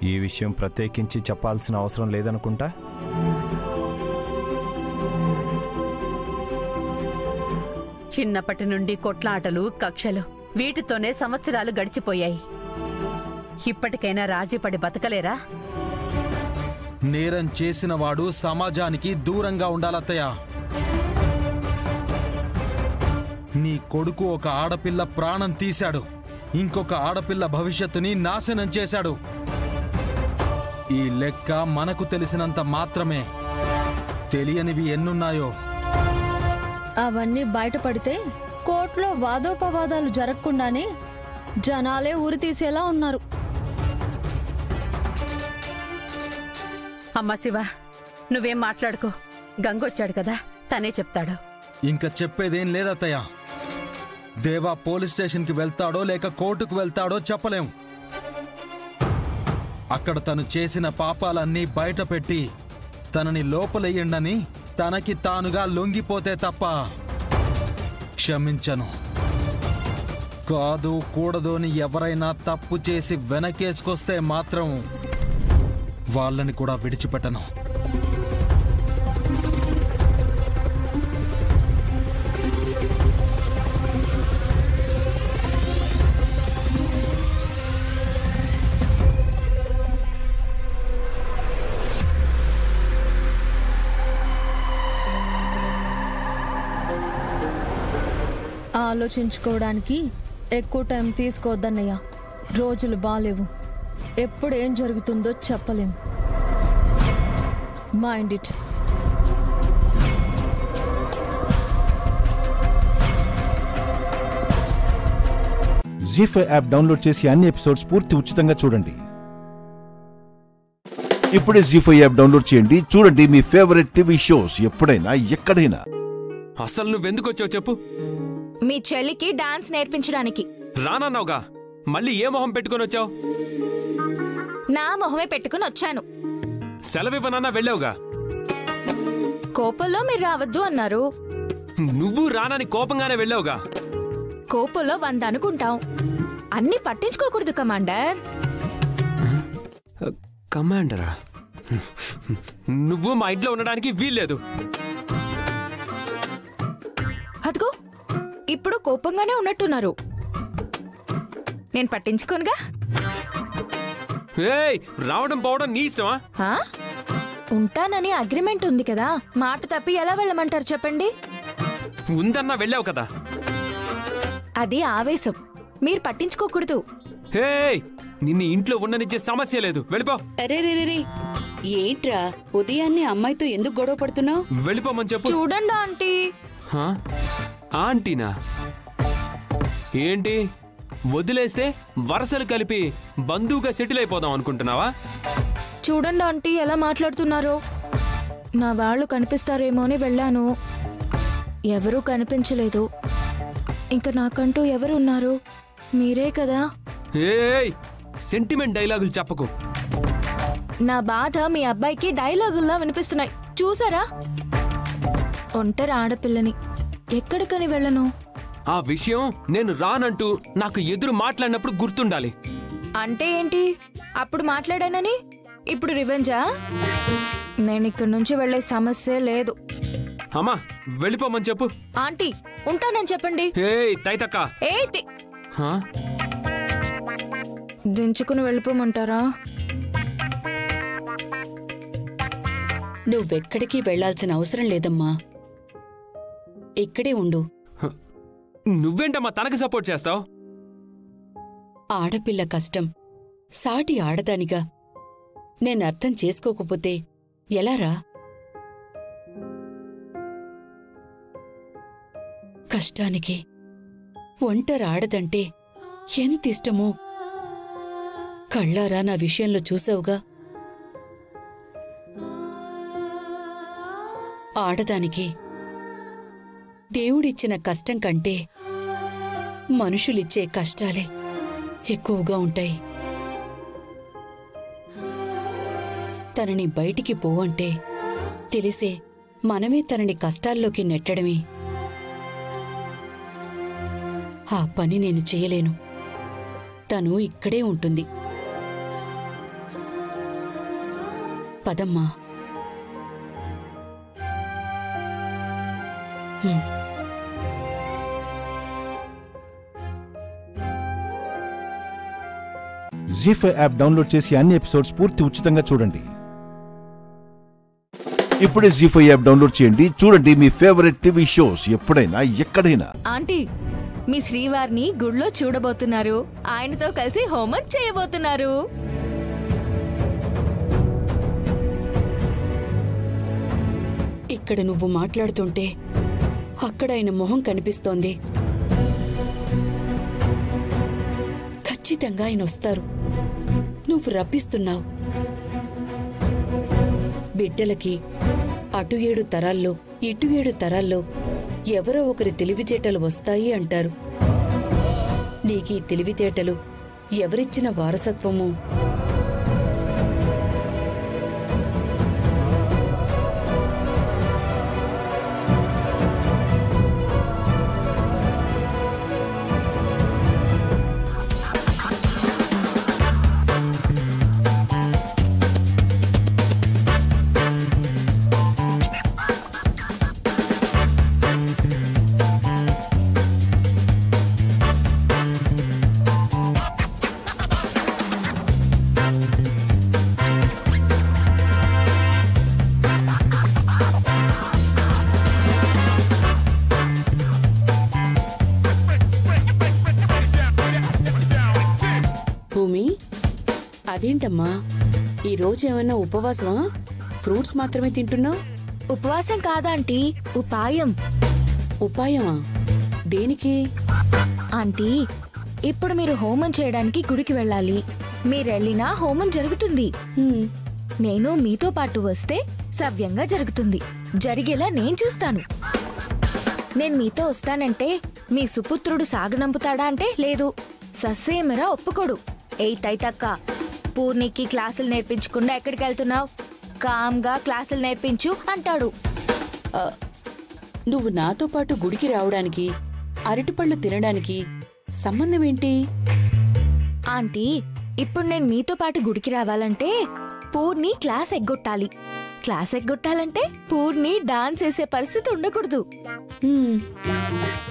Speaker 23: ఈ విషయం ప్రత్యేకించి చెప్పాల్సిన అవసరం లేదనుకుంటా.
Speaker 6: చిన్నప్పటి నుండి కొట్లాటలు, కక్షలు, వీటితోనే సంవత్సరాలు గడిచిపోయాయి. ఇప్పటికైనా రాజీపడి బతకలేరా?
Speaker 20: నేరం చేసిన వాడు సమాజానికి దూరంగా ఉండాలత్తయ్య. నీ కొడుకు ఒక ఆడపిల్ల ప్రాణం తీశాడు, ఇంకొక ఆడపిల్ల భవిష్యత్తుని నాశనం చేశాడు. ఈ లెక్క మనకు తెలిసినంత మాత్రమే. తెలియనివి ఎన్నున్నాయో.
Speaker 4: అవన్నీ బయటపడితే కోర్టులో వాదోపవాదాలు జరగకుండానే జనాలే ఊరి తీసేలా ఉన్నారు.
Speaker 6: అమ్మా శివ, నువ్వేం మాట్లాడుకో. గంగొచ్చాడు కదా, తనే చెప్తాడు.
Speaker 20: ఇంకా చెప్పేదేం లేదత్తయ్య. దేవా పోలీస్ స్టేషన్కి వెళ్తాడో లేక కోర్టుకు వెళ్తాడో చెప్పలేం. అక్కడ తను చేసిన పాపాలన్నీ బయటపెట్టి తనని లోపలెయ్యండని తనకి తానుగా లొంగిపోతే తప్ప క్షమించను. కాదు కూడదు అని ఎవరైనా తప్పు చేసి వెనకేసుకొస్తే మాత్రం వాళ్ళని కూడా విడిచిపెట్టను.
Speaker 4: ఆలోచించుకోవడానికి ఎక్కువ టైం తీసుకోవద్దన్నయ్య. రోజులు బాలేవు. ఎప్పుడు ఏం జరుగుతుందో చెప్పలేం. Mind it.
Speaker 1: జీ5 యాప్ డౌన్లోడ్ చేసి అన్ని ఎపిసోడ్స్ పూర్తి ఉచితంగా చూడండి. ఇప్పుడే జీ5 యాప్ డౌన్లోడ్ చేయండి. చూడండి మీ ఫేవరెట్ టీవీ షోస్ ఎప్పుడైనా ఎక్కడైనా.
Speaker 10: అసలు నువ్వెందుకు వచ్చావు చెప్పు.
Speaker 2: మీ చెల్లికి డాన్స్ నేర్పించడానికి.
Speaker 10: రానన్నావుగా, మళ్ళీ ఏ మొహం పెట్టుకుని వచ్చావు?
Speaker 2: నా మొహమే పెట్టుకుని వచ్చాను.
Speaker 10: సెలవివ్వనన్నా వెళ్ళావుగా.
Speaker 2: కోపంలో మీరు రావద్దు అన్నారు.
Speaker 10: నువ్వు రానని కోపంగానే వెళ్ళావుగా.
Speaker 2: కోపంలో 100 అనుకుంటాం. అన్ని పట్టించుకోకూడదు కమాండర్.
Speaker 10: కమాండరా, నువ్వు మా ఇంట్లో ఉండడానికి వీల్లేదు.
Speaker 2: అదిగో ఇప్పుడు కోపంగానే ఉన్నట్టున్నారు. నేను పట్టించుకోనుగా.
Speaker 10: రావడం పోవడం నీ ఇష్టమా?
Speaker 2: ఉంటానని అగ్రిమెంట్ ఉంది కదా, మాట తప్పి ఎలా వెళ్ళమంటారు చెప్పండి?
Speaker 10: ఉందన్నా వెళ్ళావు కదా.
Speaker 2: అది ఆవేశం, మీరు పట్టించుకోకూడదు.
Speaker 10: నిన్ను ఇంట్లో ఉండనిచ్చే సమస్య లేదు, వెళ్ళిపో.
Speaker 9: అరే ఏంట్రా ఉదయాన్నే అమ్మాయితో ఎందుకు గొడవ పడుతున్నావు?
Speaker 10: వెళ్ళిపోమని చెప్పు.
Speaker 2: చూడండి ఆంటీ.
Speaker 10: ఆంటీనా? ఏంటి వదిలేస్తే వరసలు కలిపి బంధువుగా సెటిల్ అయిపోదాం అనుకుంటున్నావా?
Speaker 2: చూడండి ఆంటీ ఎలా మాట్లాడుతున్నారో. నా వాళ్ళు కనిపిస్తారేమో అని వెళ్ళాను, ఎవరూ కనిపించలేదు. ఇంకా నాకంటూ ఎవరు ఉన్నారు? మీరే కదా.
Speaker 10: సెంటిమెంట్ డైలాగులు చెప్పకు.
Speaker 2: నా బాధ మీ అబ్బాయికి డైలాగుల్లా వినిపిస్తున్నాయి చూసారా? ఒంటరి ఆడపిల్లని ఎక్కడికని వెళ్ళను.
Speaker 10: ఆ విషయం నేను రానంటూ నాకు ఎదురు మాట్లాడినప్పుడు గుర్తుండాలి.
Speaker 2: అంటే ఏంటి? అప్పుడు మాట్లాడానని ఇప్పుడు రివెంజా? నేను ఇక్కడి నుంచి వెళ్లే సమస్య లేదు.
Speaker 10: అమ్మా వెళ్ళిపోమని చెప్పు.
Speaker 2: ఆంటీ ఉంటానని చెప్పండి. దించుకుని వెళ్ళిపోమంటారా?
Speaker 9: నువ్వెక్కడికి వెళ్లాల్సిన అవసరం లేదమ్మా, ఇక్కడే ఉండు.
Speaker 10: నువ్వేంటమ్మా తనకి సపోర్ట్ చేస్తావు?
Speaker 9: ఆడపిల్ల కష్టం సాటి ఆడదానిగా నేను అర్థం చేసుకోకపోతే ఎలారా? కష్టానికి ఒంటరి ఆడదంటే ఎంతిష్టమో కళ్ళారా నా విషయంలో చూసావుగా. ఆడదానికి దేవుడిచ్చిన కష్టం కంటే మనుషులిచ్చే కష్టాలే ఎక్కువగా ఉంటాయి. తనని బయటికి పోవంటే తెలిసే మనమే తనని కష్టాల్లోకి నెట్టడమే. ఆ పని నేను చేయలేను. తను ఇక్కడే ఉంటుంది. పదమ్మా.
Speaker 1: జీ5 యాప్ డౌన్లోడ్ చేసి అన్ని ఎపిసోడ్స్ పూర్తి ఉచితంగా చూడండి. ఇప్పుడే జీ5 యాప్ డౌన్లోడ్ చేయండి. చూడండి మీ ఫేవరెట్ టీవీ షోస్ ఎప్పుడైనా ఎక్కడైనా.
Speaker 2: ఆంటీ మీ శ్రీవారిని గుడిలో చూడబోతున్నారు. ఆయనతో కలిసి హోమం చేయబోతున్నారు.
Speaker 9: ఇక్కడ నువ్వు మాట్లాడుతుంటే అక్కడ ఆయన మొహం కనిపిస్తోంది. ఖచ్చితంగా ఆయన వస్తారు. నువ్వు రప్పిస్తున్నావు. బిడ్డలకి అటు 7 తరాల్లో ఇటు 7 తరాల్లో ఎవరో ఒకరి తెలివితేటలు వస్తాయి అంటారు. నీకీ తెలివితేటలు ఎవరిచ్చిన వారసత్వమో. అదేంటమ్మా ఈ రోజు ఏమైనా ఉపవాసమా? ఫ్రూట్స్ మాత్రమే తింటున్నావు?
Speaker 2: ఉపవాసం కాదాంటీ, ఉపాయం.
Speaker 9: ఉపాయమా? దేనికి?
Speaker 2: ఆంటీ, ఇప్పుడు మీరు హోమం చేయడానికి గుడికి వెళ్ళాలి. మీరెళ్ళినా హోమం జరుగుతుంది. నేను మీతో పాటు వస్తే సవ్యంగా జరుగుతుంది. జరిగేలా నేను చూస్తాను. నేను మీతో వస్తానంటే మీ సుపుత్రుడు సాగనంపుతాడా అంటే లేదు, ససేమరా ఒప్పుకోడు. తైతక్క, పూర్ణికి క్లాసులు నేర్పించకుండా ఎక్కడికి వెళ్తున్నావు? కామ్గా క్లాసులు నేర్పించు అంటాడు.
Speaker 9: నువ్వు నాతో పాటు గుడికి రావడానికి, అరటిపళ్ళు తినడానికి సంబంధం ఏంటి?
Speaker 2: ఆంటీ, ఇప్పుడు నేను మీతో పాటు గుడికి రావాలంటే పూర్ణి క్లాస్ ఎగ్గొట్టాలి. క్లాస్ ఎగ్గొట్టాలంటే పూర్ణి డాన్స్ చేసే పరిస్థితి ఉండకూడదు.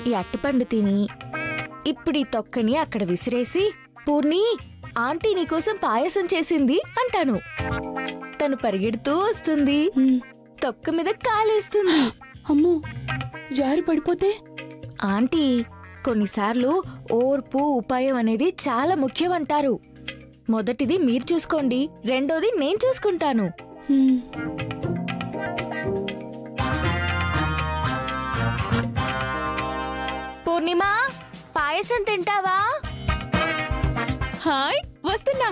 Speaker 2: ఈ అట్టుపండు తిని ఇప్పుడు ఈ తొక్కని అక్కడ విసిరేసి, పూర్ణి ఆంటీ నీకోసం పాయసం చేసింది అంటాను. తను పరిగెడుతూ వస్తుంది, తొక్క మీద కాలేస్తుంది.
Speaker 9: అమ్మో, జారి పడిపోతే?
Speaker 2: ఆంటీ, కొన్నిసార్లు ఓర్పు, ఉపాయం అనేది చాలా ముఖ్యం అంటారు. మొదటిది మీరు చూసుకోండి, రెండోది నేను చూసుకుంటాను. పూర్ణిమ, పాయసం తింటావా?
Speaker 17: హాయ్, వస్తున్నా.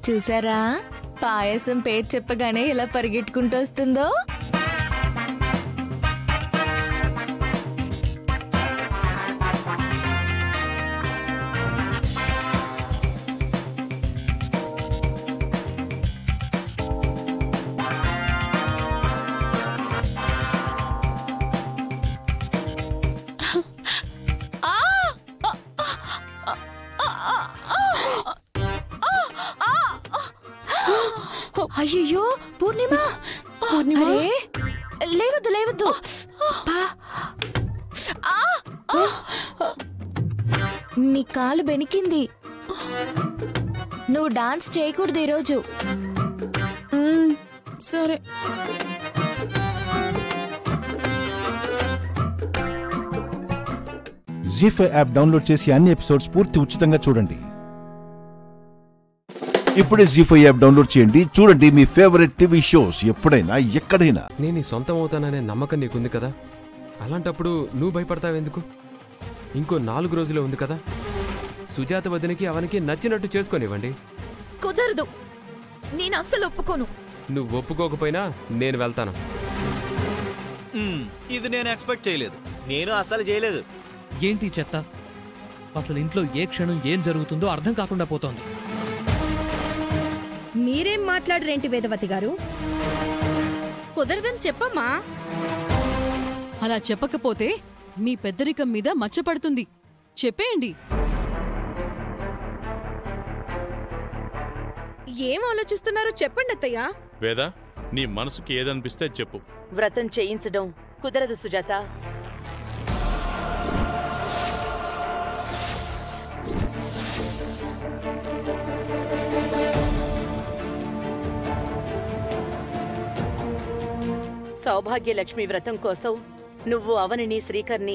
Speaker 2: చూసారా, పాయసం పేరు చెప్పగానే ఎలా పరిగెట్టుకుంటూ వస్తుందో. అయ్యో పూర్ణిమ, అరే లేవద్దు లేవద్దు. నీ కాలు బెనికింది. నువ్వు డాన్స్ చేయకూడదు ఈరోజు.
Speaker 17: సరే.
Speaker 1: జీ5 యాప్ డౌన్లోడ్ చేసి అన్ని ఎపిసోడ్స్ పూర్తి ఉచితంగా చూడండి. ఇప్పుడే జీ5 యాప్ డౌన్లోడ్ చేయండి. చూడండి మీ ఫేవరెట్ టీవీ షోస్ ఎప్పుడైనా ఎక్కడైనా.
Speaker 10: నేను నీ సొంతం అవుతాననే నమ్మకం నీకుంది కదా, అలాంటప్పుడు నువ్వు భయపడతావెందుకు? ఇంకో 4 రోజులే ఉంది కదా. సుజాత వదినకి అవనికి నచ్చినట్టు చేసుకొనివ్వండి.
Speaker 17: కుదరదు, నేను అస్సలు ఒప్పుకోను.
Speaker 10: నువ్వు ఒప్పుకోకపోయినా నేను వెళ్తాను.
Speaker 3: ఇది నేను ఎక్స్పెక్ట్ చేయలేదు. నేను అస్సలు చేయలేదు.
Speaker 5: ఏంటి చెత్త? అసలు ఇంట్లో ఏ క్షణం ఏం జరుగుతుందో అర్థం కాకుండా పోతోంది.
Speaker 7: మీరేం మాట్లాడరేంటి వేదవతి గారు?
Speaker 17: కుదరదని చెప్పమ్మా.
Speaker 24: అలా చెప్పకపోతే మీ పెద్దరికం మీద మచ్చపడుతుంది. చెప్పేయండి.
Speaker 17: ఏం ఆలోచిస్తున్నారో చెప్పండి అత్తయ్య.
Speaker 21: వేద, నీ మనసుకి ఏదనిపిస్తే చెప్పు.
Speaker 19: వ్రతం చేయించడం కుదరదు సుజాత. సౌభాగ్యలక్ష్మి వ్రతం కోసం నువ్వు అవనిని, శ్రీకర్ని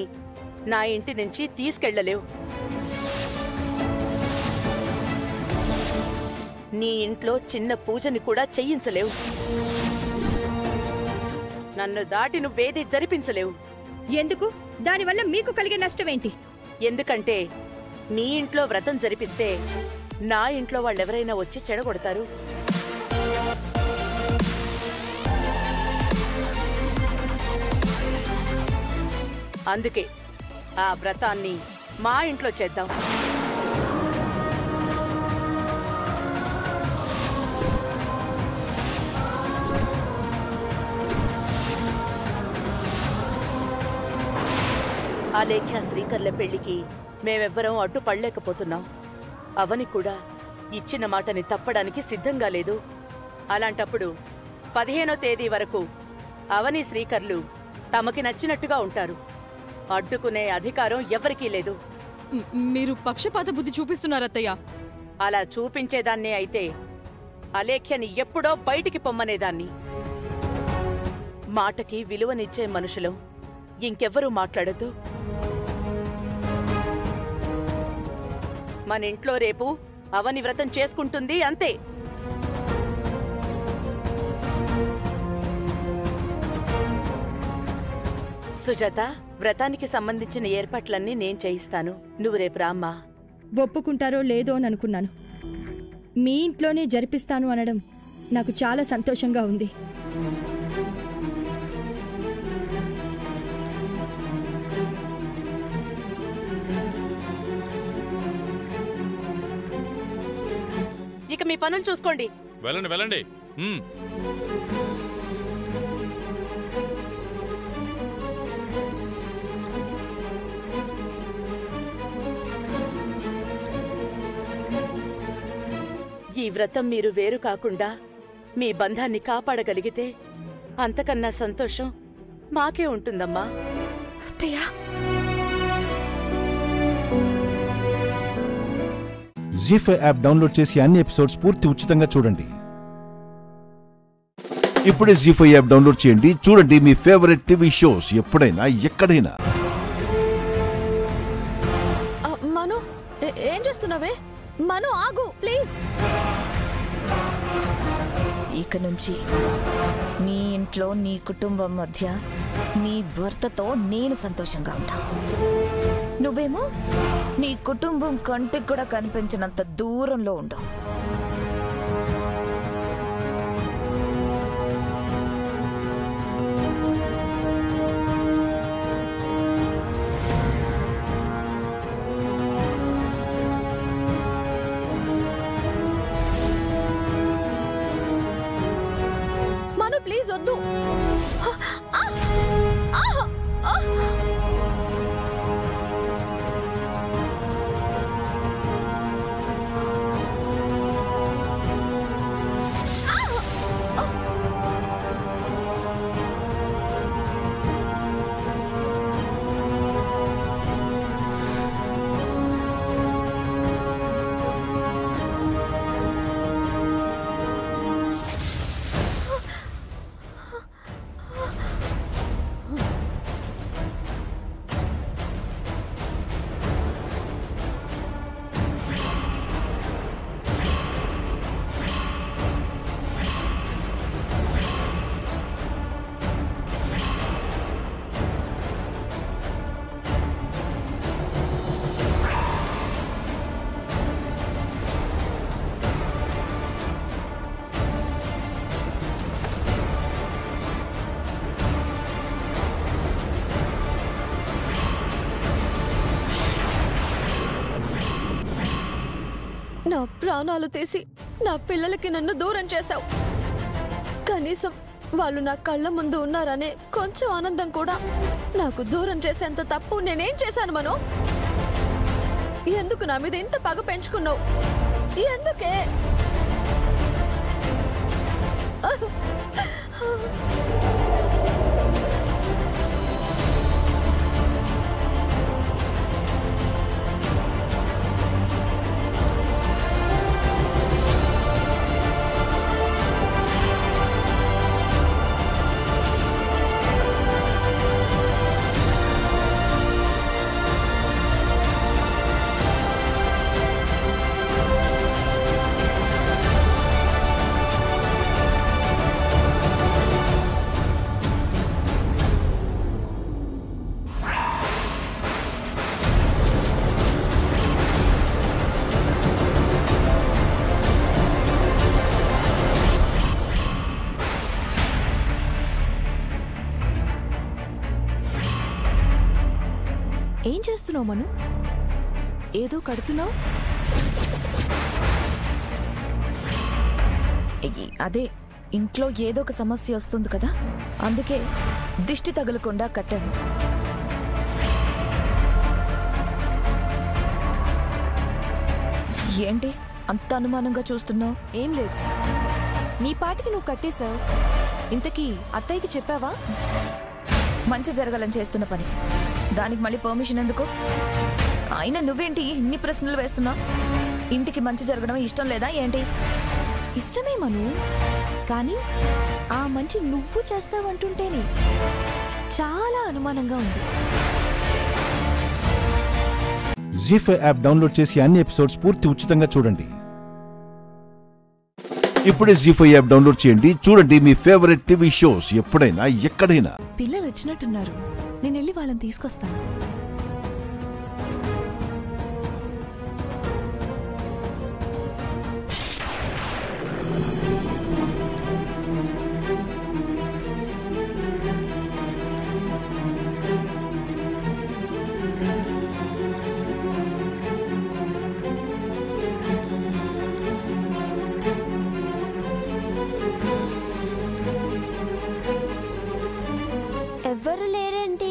Speaker 19: నా ఇంటి నుంచి తీసుకెళ్లలేవు. నీ ఇంట్లో చిన్న పూజని కూడా చెయ్యించలేవు. నన్ను దాటి నువ్వేది జరిపించలేవు.
Speaker 7: ఎందుకు? దానివల్ల మీకు కలిగే నష్టమేంటి?
Speaker 19: ఎందుకంటే నీ ఇంట్లో వ్రతం జరిపిస్తే నా ఇంట్లో వాళ్ళెవరైనా వచ్చి చెడగొడతారు. అందుకే ఆ వ్రతాన్ని మా ఇంట్లో చేద్దాం. ఆలేఖ్య శ్రీకర్ల పెళ్లికి మేమెవ్వరం అడ్డుపడలేకపోతున్నాం. అవని కూడా ఇచ్చిన మాటని తప్పడానికి సిద్ధంగా లేదు. అలాంటప్పుడు 15వ తేదీ వరకు అవని, శ్రీకర్లు తమకి నచ్చినట్టుగా ఉంటారు. అడ్డుకునే అధికారం ఎవరికీ లేదు.
Speaker 24: మీరు పక్షపాత బుద్ధి చూపిస్తున్నారత్తయ్య.
Speaker 19: అలా చూపించేదాన్నే అయితే అలేఖ్యని ఎప్పుడో బయటికి పొమ్మనేదాన్ని. మాటకి విలువనిచ్చే మనుషులు ఇంకెవ్వరూ మాట్లాడద్దు. మన ఇంట్లో రేపు అవని వ్రతం చేసుకుంటుంది అంతే. సుజాత, వ్రతానికి సంబంధించిన ఏర్పాట్లన్నీ నేను చేయిస్తాను. నువ్వు రేపు రామ్మా.
Speaker 7: ఒప్పుకుంటారో లేదో అని అనుకున్నాను. మీ ఇంట్లోనే జరిపిస్తాను అనడం నాకు చాలా సంతోషంగా ఉంది.
Speaker 19: ఇక మీ పనులు చూసుకోండి.
Speaker 21: వెళ్ళండి వెళ్ళండి.
Speaker 19: ఈ వ్రతం మీరు వేరు కాకుండా మీ బంధాన్ని కాపాడగలిగితే అంతకన్నా సంతోషం మాకే ఉంటుందమ్మా.
Speaker 1: జీ5 యాప్ డౌన్లోడ్ చేసి అన్ని ఎపిసోడ్స్ పూర్తి ఉచితంగా చూడండి. ఇప్పుడే జీ5 యాప్ డౌన్లోడ్ చేయండి. చూడండి మీ ఫేవరెట్ టీవీ షోస్ ఎప్పుడైనా ఎక్కడైనా.
Speaker 4: మను, ఏం చేస్తున్నావే? మను, ఆగు ప్లీజ్.
Speaker 17: ఇక నుంచి నీ ఇంట్లో నీ కుటుంబం మధ్య నీ భర్తతో నేను సంతోషంగా ఉంటా. నువ్వేమో నీ కుటుంబం కంటికి కూడా కనిపించినంత దూరంలో ఉండు.
Speaker 4: మను ప్లీజ్ వద్దు. నా ప్రాణాలు తీసి నా పిల్లలకి నన్ను దూరం చేశావు. కనీసం వాళ్ళు నా కళ్ళ ముందు ఉన్నారనే కొంచెం ఆనందం కూడా నాకు దూరం చేసేంత తప్పు నేనేం చేశాను మను? ఎందుకు నా మీద ఇంత పగ పెంచుకున్నావు? ఎందుకే?
Speaker 2: ఏం చేస్తున్నావు మను? ఏదో కడుతున్నావు.
Speaker 17: అదే ఇంట్లో ఏదో ఒక సమస్య వస్తుంది కదా, అందుకే దిష్టి తగలకుండా కట్టాను. ఏంటి అంత అనుమానంగా చూస్తున్నావు?
Speaker 2: ఏం లేదు, నీ పాటికి నువ్వు కట్టేశావు. ఇంతకీ అత్తయ్యకి చెప్పావా?
Speaker 17: మంచి జరగాలని చేస్తున్న పని, దానికి మళ్ళీ పర్మిషన్ ఎందుకు? అయినా నువ్వేంటి ఇన్ని ప్రశ్నలు వేస్తున్నావు? ఇంటికి మంచి జరగడం ఇష్టం లేదా ఏంటి?
Speaker 2: ఇష్టమే మను, కానీ ఆ మంచి నువ్వు చేస్తావంటుంటేనే చాలా అనుమానంగా ఉంది.
Speaker 1: జీ5 యాప్ డౌన్లోడ్ చేసి అన్ని ఎపిసోడ్స్ పూర్తి ఉచితంగా చూడండి. ఇప్పుడే జీ5 యాప్ డౌన్లోడ్ చేయండి. చూడండి మీ ఫేవరెట్ టీవీ షోస్ ఎప్పుడైనా ఎక్కడైనా.
Speaker 8: పిల్లలు వచ్చినట్టున్నారు, నేను వెళ్ళి వాళ్ళని తీసుకొస్తాను.
Speaker 11: ఎవ్వరు లేరేంటి?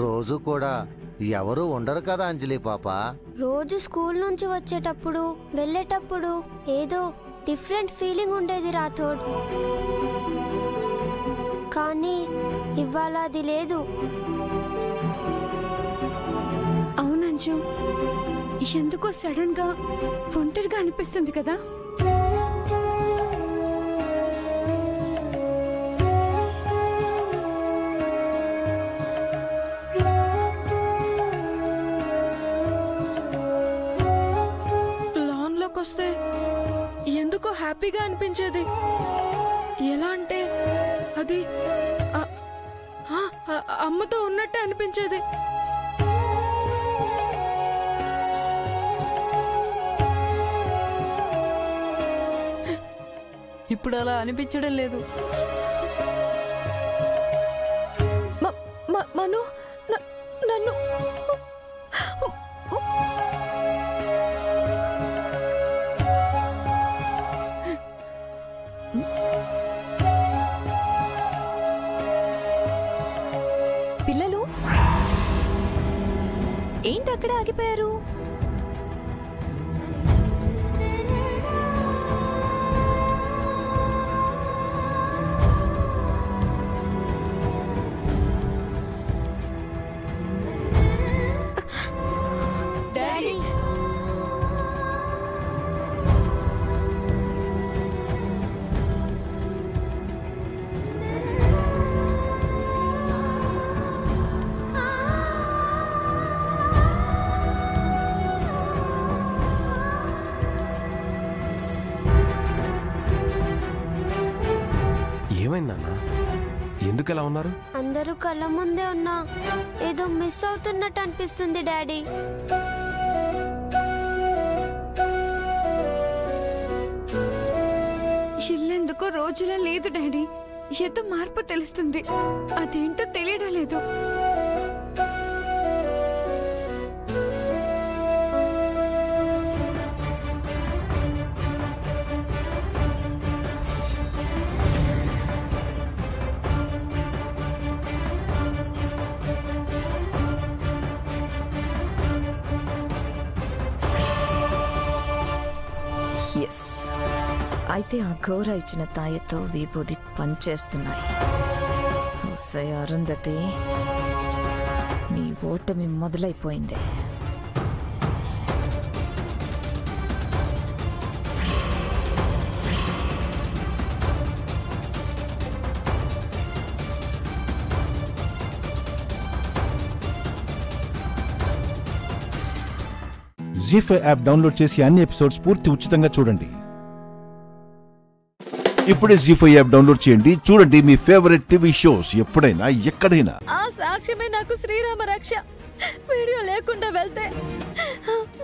Speaker 12: రోజు కూడా ఎవరు ఉండరు కదా అంజలి పాప.
Speaker 11: రోజు స్కూల్ నుంచి వచ్చేటప్పుడు వెళ్ళేటప్పుడు ఏదో డిఫరెంట్ ఫీలింగ్ ఉండేది రాథోడ్. కానీ ఇవాళ అది లేదు.
Speaker 14: అవునంజు, ఎందుకో సడన్ గా ఒంటరిగా అనిపిస్తుంది కదా. లాన్ లోకి వస్తే ఎందుకో హ్యాపీగా అనిపించేది. ఎలా అంటే అది అమ్మతో ఉన్నట్టే అనిపించేది.
Speaker 8: ఇప్పుడు అలా అనిపించడం లేదు.
Speaker 14: మను నన్ను
Speaker 8: పిల్లలు ఏంటి అక్కడ ఆగిపోయారు?
Speaker 10: ఎందుకు ఎలా ఉన్నారు?
Speaker 11: అందరూ కళ్ళ ముందే ఉన్నా ఏదో మిస్ అవుతున్నట్టు అనిపిస్తుంది డాడీ.
Speaker 14: ఇల్లెందుకో రోజులా లేదు డాడీ. ఏదో మార్పు తెలుస్తుంది, అదేంటో తెలియడం లేదు.
Speaker 17: అయితే ఆ ఘోర ఇచ్చిన తాయతో విభూది పనిచేస్తున్నాయి. అరుంధతి, నీ ఓటమి మొదలైపోయింది.
Speaker 1: జీ5 యాప్ డౌన్లోడ్ చేసి అన్ని ఎపిసోడ్స్ పూర్తి ఉచితంగా చూడండి. ఇప్పుడే జీ5 యాప్ డౌన్లోడ్ చేయండి. చూడండి మీ ఫేవరెట్ టీవీ షోస్ ఎప్పుడైనా ఎక్కడైనా.
Speaker 4: ఆ సాక్ష్యమే నాకు శ్రీరామ రక్ష. వీడియో లేకుండా వెళ్తే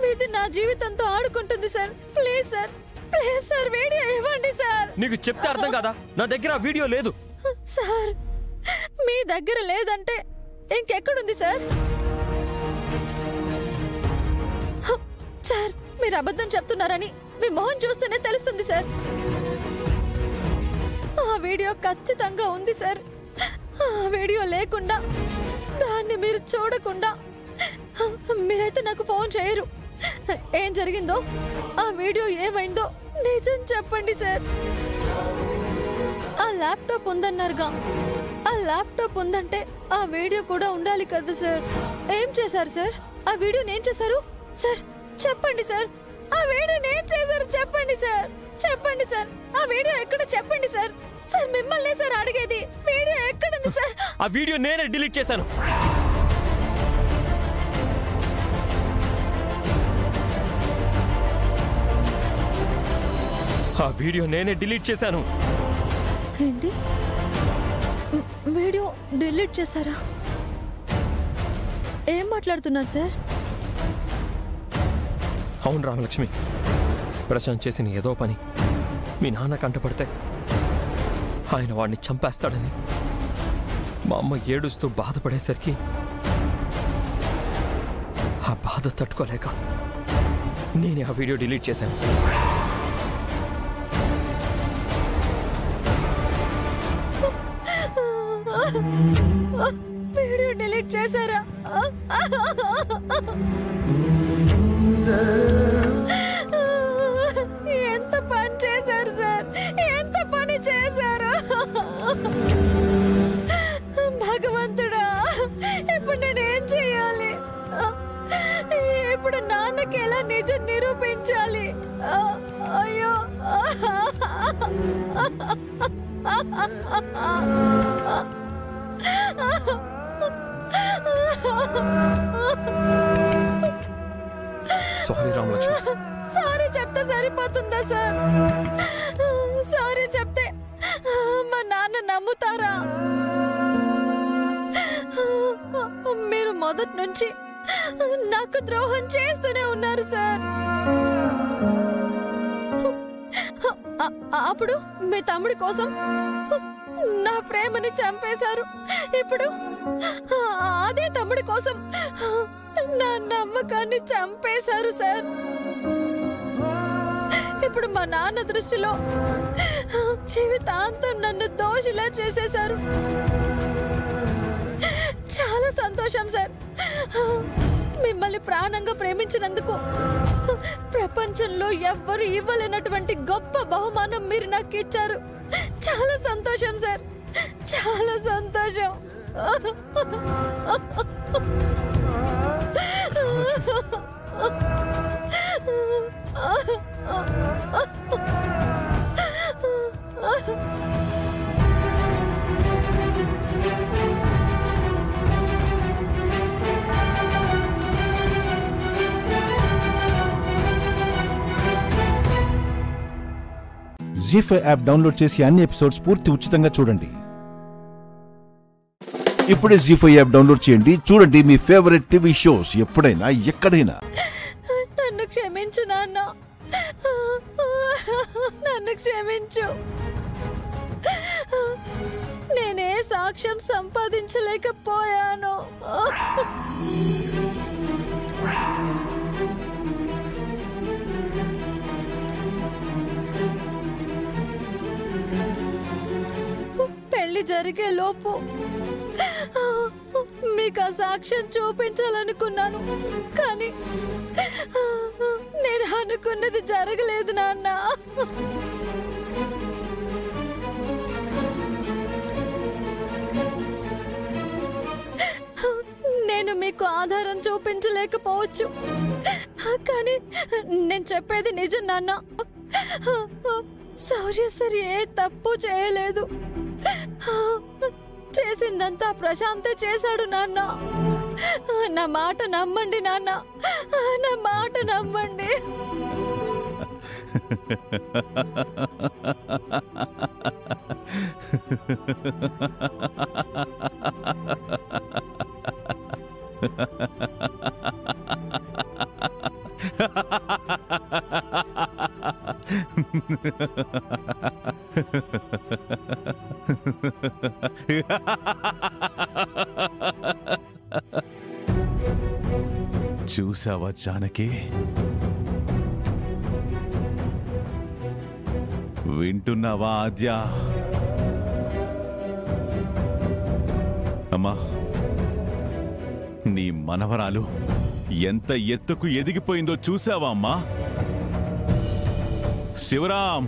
Speaker 4: మీది నా జీవితంతో ఆడుకుంటుంది sir. Please sir, please sir, video ఇవ్వండి సార్.
Speaker 5: నీకు చెప్తే అర్థం కాదా? నా దగ్గర వీడియో లేదు
Speaker 4: సార్. మీ దగ్గర లేదంటే ఇంకెక్కడుంది సార్? సార్, మీరు అబద్ధం చెప్తున్నారని మీ మొహం చూస్తేనే తెలుస్తుంది సార్. ఆ వీడియో ఖచ్చితంగా ఉంది సార్. ఆ వీడియో లేకుండా, దాన్ని మీరు చూడకుండా మీరైతే నాకు ఫోన్ చేయరు. ఏం జరిగిందో, ఆ వీడియో ఏమైందో నిజం చెప్పండి సార్. ఆ ల్యాప్టాప్ ఉందన్నారుగా, ఆ ల్యాప్టాప్ ఉందంటే ఆ వీడియో కూడా ఉండాలి కదా సార్. ఏం చేశారు సార్? ఆ వీడియో నేను చేశారు సార్. చెప్పండి సార్, ఆ వీడియో నేను చేశారు చెప్పండి సార్, చెప్పండి సార్. ఆ వీడియో ఎక్కడ చెప్పండి సార్. సార్ మిమ్మల్ని సార్ అడిగేది, వీడియో ఎక్కడుంది సార్?
Speaker 13: ఆ వీడియో నేనే డిలీట్ చేశాను. ఆ వీడియో నేనే డిలీట్ చేశాను.
Speaker 4: ఏంటి, వీడియో డిలీట్ చేశారా? ఏం మాట్లాడుతున్నారు సార్?
Speaker 13: అవును రామలక్ష్మి, ప్రశాంత్ చేసిన ఏదో పని మీ నాన్న కంటపడితే ఆయన వాడిని చంపేస్తాడని మా అమ్మ ఏడుస్తూ బాధపడేసరికి ఆ బాధ తట్టుకోలేక నేనే ఆ వీడియో డిలీట్ చేశాను.
Speaker 4: వీడియో డిలీట్ చేశారా? ఎంత పని చేశారు సార్, ఎంత పని చేశారు భగవంతుడా! ఇప్పుడు నేనేం చెయ్యాలి? ఇప్పుడు నాన్నకి ఎలా నిజం నిరూపించాలి? అయ్యో!
Speaker 13: సారీ రామలక్ష్మి.
Speaker 4: సారీ చెప్తే సరిపోతుందా సార్? సారీ చెప్తే మా నాన్న నమ్ముతారా? మీరు మొదటి నుంచి నాకు ద్రోహం చేస్తూనే ఉన్నారు సార్. అప్పుడు మీ తమ్ముడి కోసం నా ప్రేమని చంపేశారు. ఇప్పుడు అదే తమ్ముడి కోసం నా నమ్మకాన్ని చంపేశారు సార్. ఇప్పుడు మా నాన్న దృష్టిలో జీవితాంతం నన్ను దోషిలా చేసేశారు. చాలా సంతోషం సార్. మిమ్మల్ని ప్రాణంగా ప్రేమించినందుకు ప్రపంచంలో ఎవ్వరు ఇవ్వలేనటువంటి గొప్ప బహుమానం మీరు నాకు ఇచ్చారు. చాలా సంతోషం సార్, చాలా సంతోషం.
Speaker 1: జీ5 యాప్ డౌన్లోడ్ చేసి అన్ని ఎపిసోడ్స్ పూర్తి ఉచితంగా చూడండి. ఇప్పుడే జీ5 యాప్ డౌన్లోడ్ చేయండి, చూడండి మీ ఫేవరెట్ టీవీ షోస్ ఎప్పుడైనా ఎక్కడైనా.
Speaker 4: నన్ను క్షమించు నాన్న, నన్ను క్షమించు. నేనే సాక్ష్యం సంపాదించలేకపోయాను. పెళ్లి జరిగే లోపు మీకు ఆ సాక్ష్యం చూపించాలనుకున్నాను, కానీ నేను అనుకున్నది జరగలేదు నాన్న. నేను మీకు ఆధారం చూపించలేకపోవచ్చు, కానీ నేను చెప్పేది నిజం నాన్న. శౌర్య సరి ఏ తప్పు చేయలేదు. చేసిందంతా ప్రశాంతే చేశాడు నాన్న. నా మాట నమ్మండి నాన్న, నా మాట నమ్మండి.
Speaker 22: చూసావా జానకి, వింటున్నావా ఆద్య? అమ్మా, నీ మనవరాలు ఎంత ఎత్తుకు ఎదిగిపోయిందో చూసావా అమ్మా? శివరాం,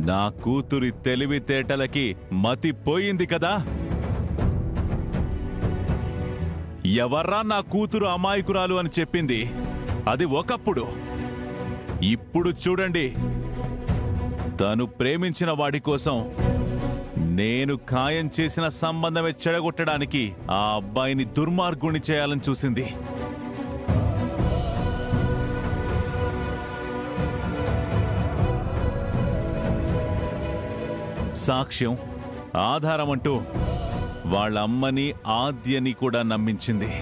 Speaker 22: నా కూతురి తెలివితేటలకి మతి పోయింది కదా? ఎవర్రా నా కూతురు అమాయకురాలు అని చెప్పింది?
Speaker 21: అది ఒకప్పుడు. ఇప్పుడు చూడండి, తను ప్రేమించిన వాడి కోసం నేను ఖాయం చేసిన సంబంధమే చెడగొట్టడానికి ఆ అబ్బాయిని దుర్మార్గుని చేయాలని చూసింది. సాక్ష్యం, ఆధారం అంటూ వాళ్ళ అమ్మని ఆద్యని కూడా నమ్మించింది.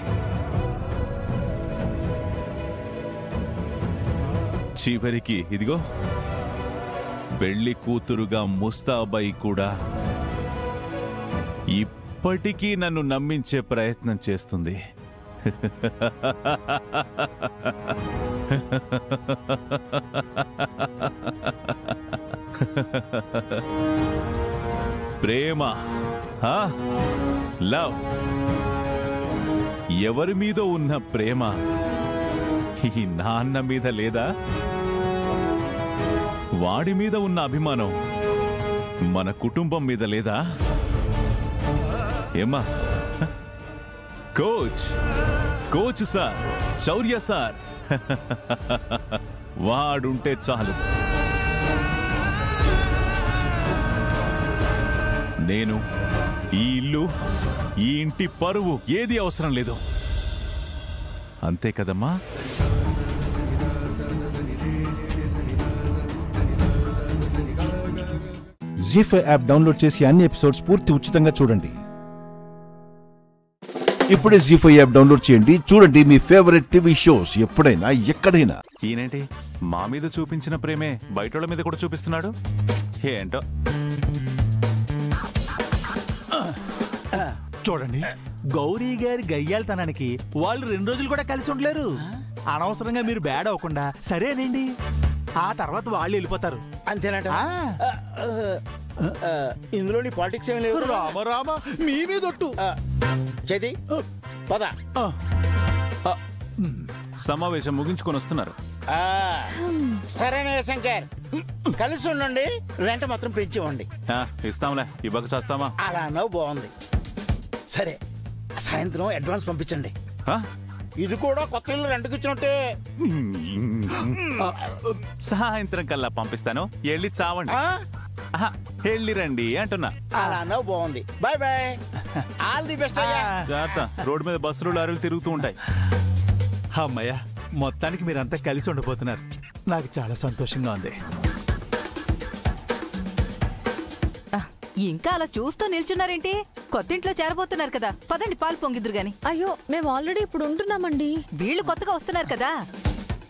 Speaker 21: చివరికి ఇదిగో పెళ్లి కూతురుగా ముస్తాబాయి కూడా ఇప్పటికీ నన్ను నమ్మించే ప్రయత్నం చేస్తుంది. ప్రేమ, లవ్, ఎవరి మీద ఉన్న ప్రేమ ఈ నాన్న మీద లేదా? వాడి మీద ఉన్న అభిమానం మన కుటుంబం మీద లేదా? ఏమ్మా? కోచ్ సార్, శౌర్య సార్, వాడుంటే చాలు. నేను, ఈ ఇల్లు, ఈ ఇంటి పరువు ఏది అవసరం లేదు. అంతే కదమ్మా?
Speaker 1: జీ5 యాప్ డౌన్లోడ్ చేసి అన్ని ఎపిసోడ్స్ పూర్తి ఉచితంగా చూడండి. ఇప్పుడే జీ5 యాప్ డౌన్లోడ్ చేయండి. చూడండి మీ ఫేవరెట్ టీవీ షోస్ ఎప్పుడైనా ఎక్కడైనా.
Speaker 21: ఈయనేంటి మా మీద చూపించిన ప్రేమే బయటోళ్ళ మీద కూడా చూపిస్తున్నాడు? ఏంటో.
Speaker 15: చూడండి, గౌరీ గారి గయ్యాలతనానికి వాళ్ళు 2 రోజులు కూడా కలిసి ఉండలేరు. అనవసరంగా మీరు బ్యాడ్ అవ్వకుండా సరేనండి, ఆ తర్వాత వాళ్ళు వెళ్ళిపోతారు.
Speaker 16: అంతేనంట. ఇందులోని పాలిటిక్స్ ఏం లేవు.
Speaker 15: రామ మీ మీద ఒట్టు.
Speaker 16: చేతి పద.
Speaker 21: సమావేశం ముగించుకొని వస్తున్నారు.
Speaker 16: సరేనే శంకర్, కలిసి ఉండండి. రెంట మాత్రం పెంచి ఇవ్వండి.
Speaker 21: ఇస్తాంలే, ఇవ్వక చేస్తామా?
Speaker 16: అలా అన్నావు, బాగుంది. సరే, సాయంత్రం అడ్వాన్స్ పంపించండి. ఇది కూడా కొత్త ఇల్లు రెంట్కి ఇచ్చినట్టే.
Speaker 21: సాయంత్రం కల్లా పంపిస్తాను. వెళ్ళి చావండి. వెళ్ళి రండి అంటున్నా.
Speaker 16: అలా అన్నావు, బాగుంది. Bye bye, all the best.
Speaker 21: జాగ్రత్త, రోడ్డు మీద బస్సులు లారీలు తిరుగుతూ ఉంటాయి.
Speaker 15: అమ్మయ్య, మొత్తానికి మీరంతా కలిసి ఉండబోతున్నారు. నాకు చాలా సంతోషంగా ఉంది.
Speaker 18: ఇంకా అలా చూస్తూ నిల్చున్నారేంటి? కొత్తింట్లో చేరబోతున్నారు కదా, పదండి పాలు పొంగిద్దురు గాని.
Speaker 4: అయ్యో, మేము ఆల్రెడీ ఇప్పుడు ఉంటున్నామండి.
Speaker 18: వీళ్ళు కొత్తగా వస్తున్నారు కదా,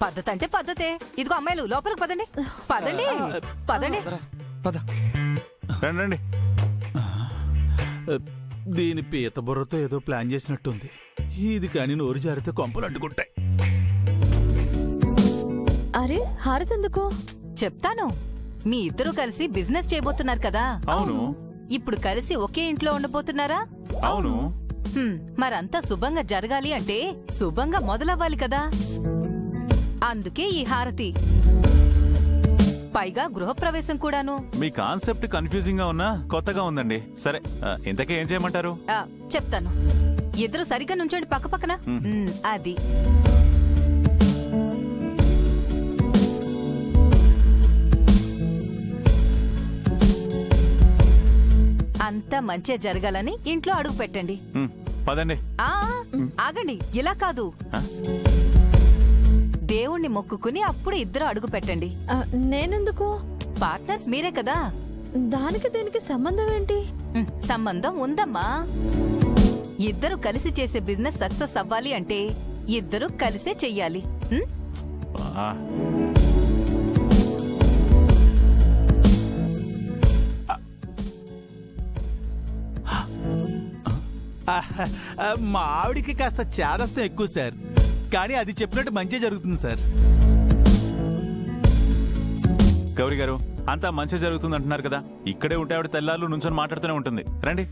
Speaker 18: పద్ధతి అంటే పద్ధతే. ఇదిగో అమ్మాయిలు, లోపలికి పదండి. పదండి పదండి.
Speaker 21: రండి.
Speaker 15: దీని పీత బుర్రతో ఏదో ప్లాన్ చేసినట్టుంది. ఇది కానీ నోరు జారితే కొంపలు అడ్డుకుంటాయి.
Speaker 4: అరే, హారతి ఎందుకు?
Speaker 18: చెప్తాను. మీ ఇద్దరు కలిసి బిజినెస్ చేయబోతున్నారు కదా.
Speaker 21: అవును.
Speaker 18: ఇప్పుడు కలిసి ఒకే ఇంట్లో ఉండబోతున్నారా?
Speaker 21: అవును.
Speaker 18: మరంతా శుభంగా జరగాలి అంటే శుభంగా మొదలవ్వాలి కదా. అందుకే ఈ హారతి, పైగా గృహప్రవేశం కూడాను.
Speaker 21: మీ కాన్సెప్ట్ కన్ఫ్యూజింగ్ గా ఉన్నా కొత్తగా ఉందండి. సరే, ఇంతకీ ఏం చేయమంటారు?
Speaker 18: చెప్తాను. ఇద్దరు సరిగ్గా నుంచోండి పక్క పక్కన. అది అంతా మంచిగా జరగాలని ఇంట్లో అడుగు పెట్టండి.
Speaker 21: పదండి.
Speaker 18: ఆగండి, ఇలా కాదు. దేవుణ్ణి మొక్కుకుని అప్పుడు ఇద్దరు అడుగు పెట్టండి.
Speaker 4: నేనెందుకు?
Speaker 18: పార్ట్నర్స్ మీరే కదా.
Speaker 4: దానికి దీనికి సంబంధం ఏంటి?
Speaker 18: సంబంధం ఉందమ్మా. ఇద్దరు కలిసి చేసే బిజినెస్ సక్సెస్ అవ్వాలి అంటే ఇద్దరు కలిసే చెయ్యాలి.
Speaker 15: మా ఆవిడికి కాస్త చేదస్తం ఎక్కువ సార్, కానీ అది చెప్పినట్టు మంచి జరుగుతుంది సార్.
Speaker 21: గౌరీ గారు, అంతా మంచి జరుగుతుంది అంటున్నారు కదా, ఇక్కడే ఉంటే ఆవిడ తెల్లార్లు నుంచొని మాట్లాడుతూనే ఉంటుంది. రండి.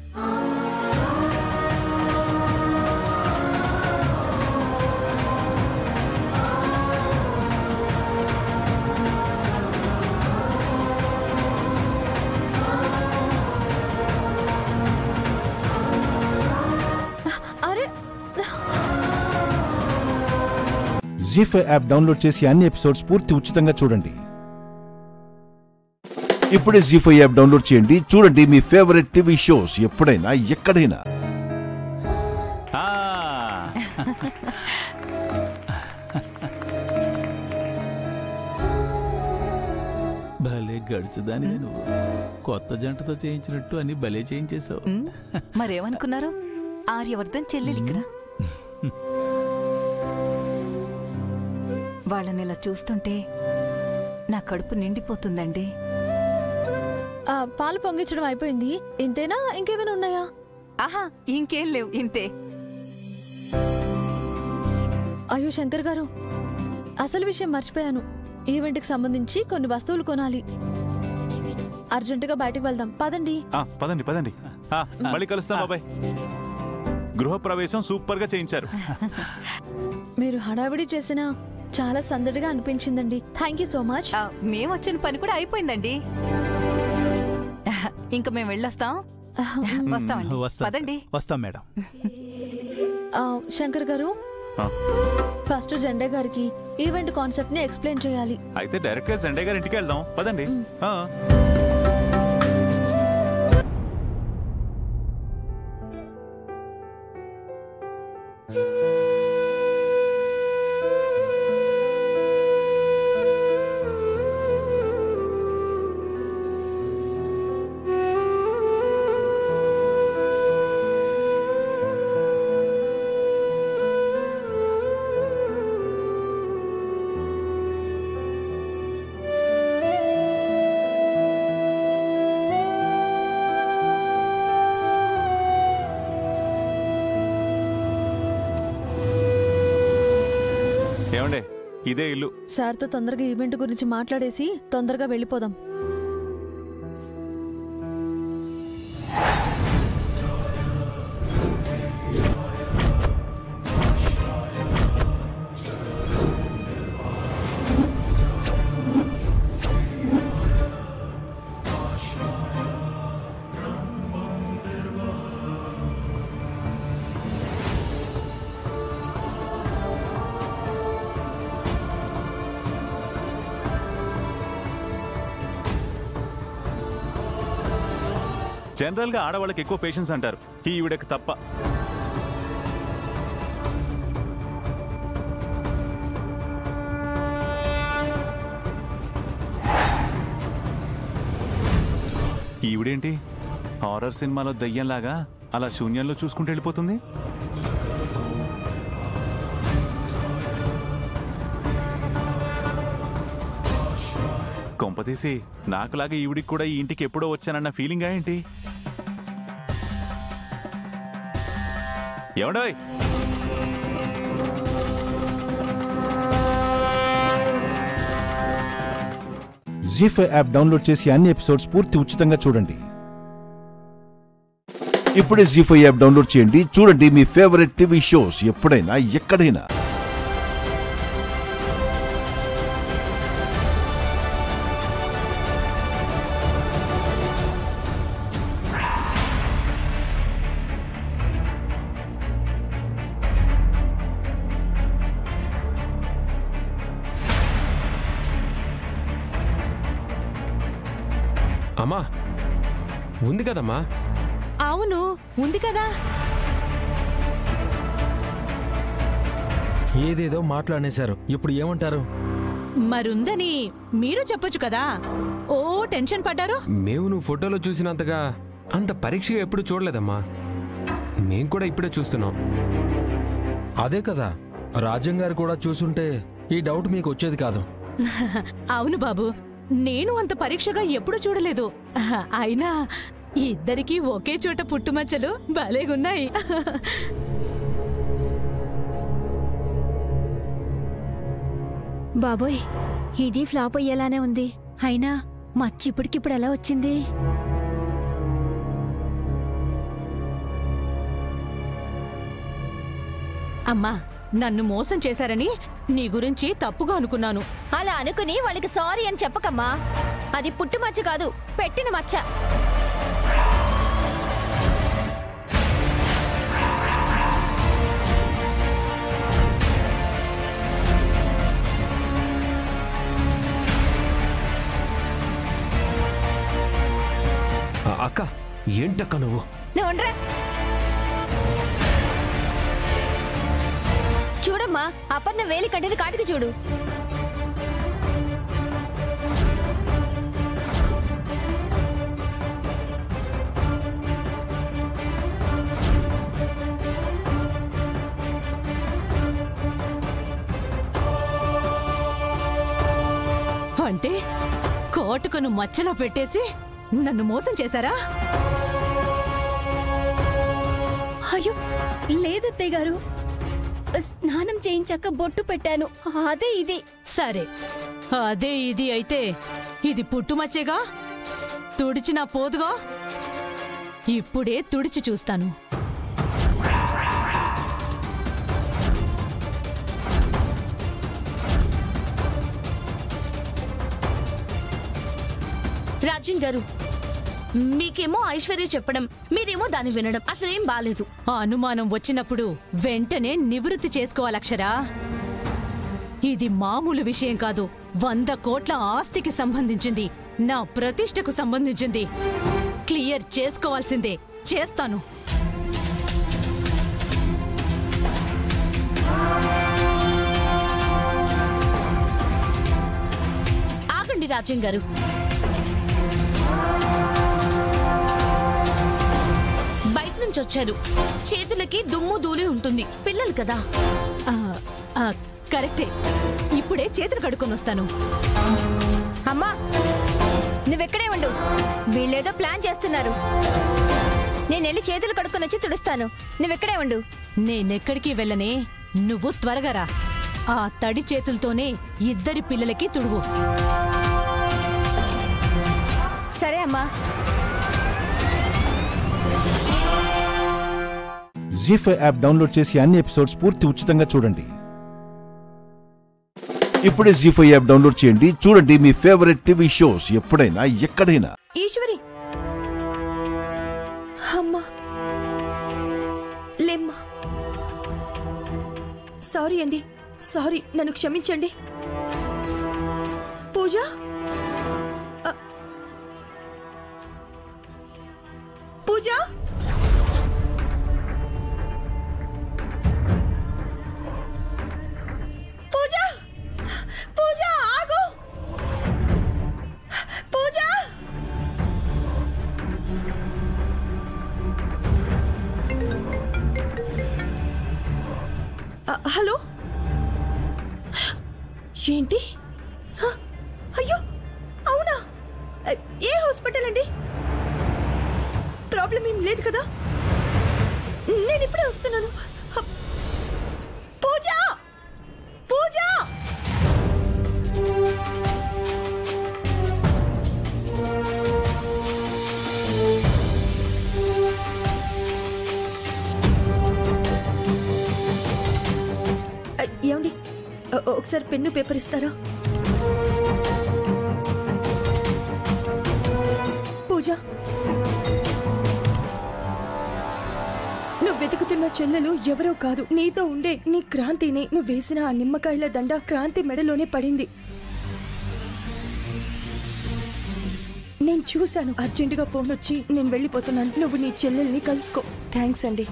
Speaker 1: జీ5 యాప్ డౌన్లోడ్ చేసి అన్ని ఎపిసోడ్స్ పూర్తి ఉచితంగా చూడండి. ఇప్పుడే జీ5 యాప్ డౌన్లోడ్ చేయండి. చూడండి మీ ఫేవరెట్ టీవీ షోస్ ఎప్పుడైనా ఎక్కడైనా.
Speaker 15: భలే గడిచిదాని నువ్వు. కొత్త జంటతో చేయించినట్టు అని భలే చేయించేశావు.
Speaker 18: మరేమనుకున్నారు? ఆర్యవర్ధన్ చెల్లెలు ఇక్కడ. వాళ్ళని ఇలా చూస్తుంటే నా కడుపు నిండిపోతుందండి.
Speaker 4: పాలు పొంగించడం అయిపోయింది. ఇంతేనా, ఇంకేమైనా ఉన్నాయా?
Speaker 18: ఆహా, ఇంకేం లేవు, ఇంతే.
Speaker 4: అయ్యో శంకర్ గారు, అసలు విషయం మర్చిపోయాను. ఈవెంట్కి సంబంధించి కొన్ని వస్తువులు కొనాలి. అర్జెంటుగా బయటకు వెళ్దాం. పదండి.
Speaker 21: పదండి పదండి. మళ్ళీ కలుస్తాం బాబాయ్. గృహప్రవేశం సూపర్ గా చేయించారు.
Speaker 4: మీరు హడావిడి చేసినా చాలా సందడిగా అనిపించిందండి. Thank you so much.
Speaker 18: మేము వచ్చిన పని కూడా అయిపోయిందండి. ఇంకా మేము వెళ్ళొస్తాం. వస్తామండి. పదండి.
Speaker 15: వస్తాం మేడం.
Speaker 4: శంకర్ గారు, ఫస్ట్ జెండే గారికి ఈవెంట్ కాన్సెప్ట్ ని ఎక్స్ప్లెయిన్ చేయాలి.
Speaker 21: అయితే డైరెక్ట్ గా జెండే గారి ఇంటికి వెళ్దాం. పదండి. ఏమండే, ఇదే ఇల్లు.
Speaker 4: సార్తో తొందరగా ఈవెంట్ గురించి మాట్లాడేసి తొందరగా వెళ్ళిపోదాం.
Speaker 21: జనరల్ గా ఆడవాళ్ళకి ఎక్కువ పేషెన్స్ అంటారు, ఈవిడకి తప్ప. ఈవిడేంటి హారర్ సినిమాలో దయ్యంలాగా అలా శూన్యంలో చూసుకుంటూ వెళ్ళిపోతుంది? కొంపతీసి నాకులాగా ఈవిడికి కూడా ఈ ఇంటికి ఎప్పుడో వచ్చానన్న ఫీలింగ్ ఏంటి? ఎవడోయ్,
Speaker 1: జీ5 యాప్ డౌన్లోడ్ చేసి అన్ని ఎపిసోడ్స్ పూర్తి ఉచితంగా చూడండి. ఇప్పుడే జీ5 యాప్ డౌన్లోడ్ చేయండి. చూడండి మీ ఫేవరెట్ టీవీ షోస్ ఎప్పుడైనా ఎక్కడైనా.
Speaker 10: అమ్మా, ఉంది కదమ్మా?
Speaker 19: అవును, ఉంది కదా.
Speaker 6: ఏదేదో మాట్లాడేశారు, ఇప్పుడు ఏమంటారు?
Speaker 19: మరుందని మీరు చెప్పొచ్చు కదా. ఓ టెన్షన్ పడ్డారు.
Speaker 10: మేము నువ్వు ఫోటోలో చూసినంతగా అంత పరీక్షగా ఎప్పుడు చూడలేదమ్మా. మేం కూడా ఇప్పుడే చూస్తున్నాం.
Speaker 6: అదే కదా, రాజ్యం గారు కూడా చూసుంటే ఈ డౌట్ మీకు వచ్చేది కాదు.
Speaker 19: అవును బాబు, నేను అంత పరీక్షగా ఎప్పుడు చూడలేదు. అయినా ఇద్దరికి ఒకే చోట పుట్టుమచ్చలు భలేగున్నాయి.
Speaker 2: బాబోయ్, ఇది ఫ్లాప్ అయ్యేలానే ఉంది. అయినా మచ్చి ఇప్పటికిప్పుడు ఎలా వచ్చింది?
Speaker 19: అమ్మా, నన్ను మోసం చేశారని నీ గురించి తప్పుగా అనుకున్నాను.
Speaker 2: అలా అనుకుని వాళ్ళకి సారీ అని చెప్పకమ్మా. అది పుట్టుమచ్చ కాదు, పెట్టిన మచ్చ.
Speaker 13: ఏంటక్క నువ్వు?
Speaker 2: చూడమ్మా, అపర్ణ వేలి కట్టిన కాటికి చూడు.
Speaker 19: అంటే కోటుకను మచ్చలో పెట్టేసి నన్ను మోసం చేశారా?
Speaker 3: అయ్యో లేదత్తయ్య గారు, స్నానం చేయించాక బొట్టు పెట్టాను, అదే ఇది.
Speaker 19: సరే, అదే ఇది అయితే ఇది పుట్టుమచ్చేగా, తుడిచినా పోదుగా. ఇప్పుడే తుడిచి చూస్తాను.
Speaker 9: రాజన్ గారు, మీకేమో ఐశ్వర్య చెప్పడం, మీరేమో దాన్ని వినడం అసలేం బాలేదు.
Speaker 19: ఆ అనుమానం వచ్చినప్పుడు వెంటనే నివృత్తి చేసుకోవాలక్షరా. ఇది మామూలు విషయం కాదు, 100 కోట్ల ఆస్తికి సంబంధించింది, నా ప్రతిష్టకు సంబంధించింది. క్లియర్ చేసుకోవాల్సిందే, చేస్తాను.
Speaker 9: ఆగండి రాజన్ గారు. బయట నుంచి వచ్చారు, చేతులకి దుమ్ము ధూళి ఉంటుంది, పిల్లలు కదా.
Speaker 19: కరెక్టే, ఇప్పుడే చేతులు కడుక్కొని వస్తాను.
Speaker 2: అమ్మా, నువ్వెక్కడే ఉండు, వీళ్ళేదో ప్లాన్ చేస్తున్నారు. నేను వెళ్ళి చేతులు కడుక్కొని వచ్చి తుడుస్తాను, నువ్వెక్కడే ఉండు.
Speaker 19: నేనెక్కడికి వెళ్ళనే, నువ్వు త్వరగా రా. ఆ తడి చేతులతోనే ఇద్దరి పిల్లలకి తుడువు.
Speaker 2: సరే అమ్మా.
Speaker 1: జీ5 యాప్ డౌన్లోడ్ చేసి అన్ని ఎపిసోడ్స్ పూర్తి ఉచితంగా చూడండి. ఇప్పుడే జీ5 యాప్ డౌన్లోడ్ చేయండి, చూడండి మీ ఫేవరెట్ టీవీ షోస్ ఎప్పుడైనా ఎక్కడైనా.
Speaker 7: ఈశ్వరి, అమ్మా లేమ్మా. సారీ అండి, సారీ, నన్ను క్షమించండి. పూజ, పూజ, పూజ, పూజ ఆగు. పూజ, హలో, ఏంటి? అయ్యో అవునా, ఏ హాస్పిటల్ అండి? ప్రాబ్లం ఏం లేదు కదా? నేను ఇప్పుడే వస్తున్నాను. పూజ, పూజ, ఏమండి, ఒకసారి పెన్ను పేపర్ ఇస్తారా? పూజ, నువ్వు వెతుకుతున్న చెల్లెలు ఎవరో కాదు, నీతో ఉండే నీ క్రాంతిని. నువ్వు వేసిన ఆ నిమ్మకాయల దండ క్రాంతి మెడలోనే పడింది. నేను చూశాను. అర్జెంటుగా ఫోన్ వచ్చి నేను వెళ్ళిపోతున్నాను, నువ్వు నీ చెల్లెల్ని కలుసుకో. థ్యాంక్స్ అండి.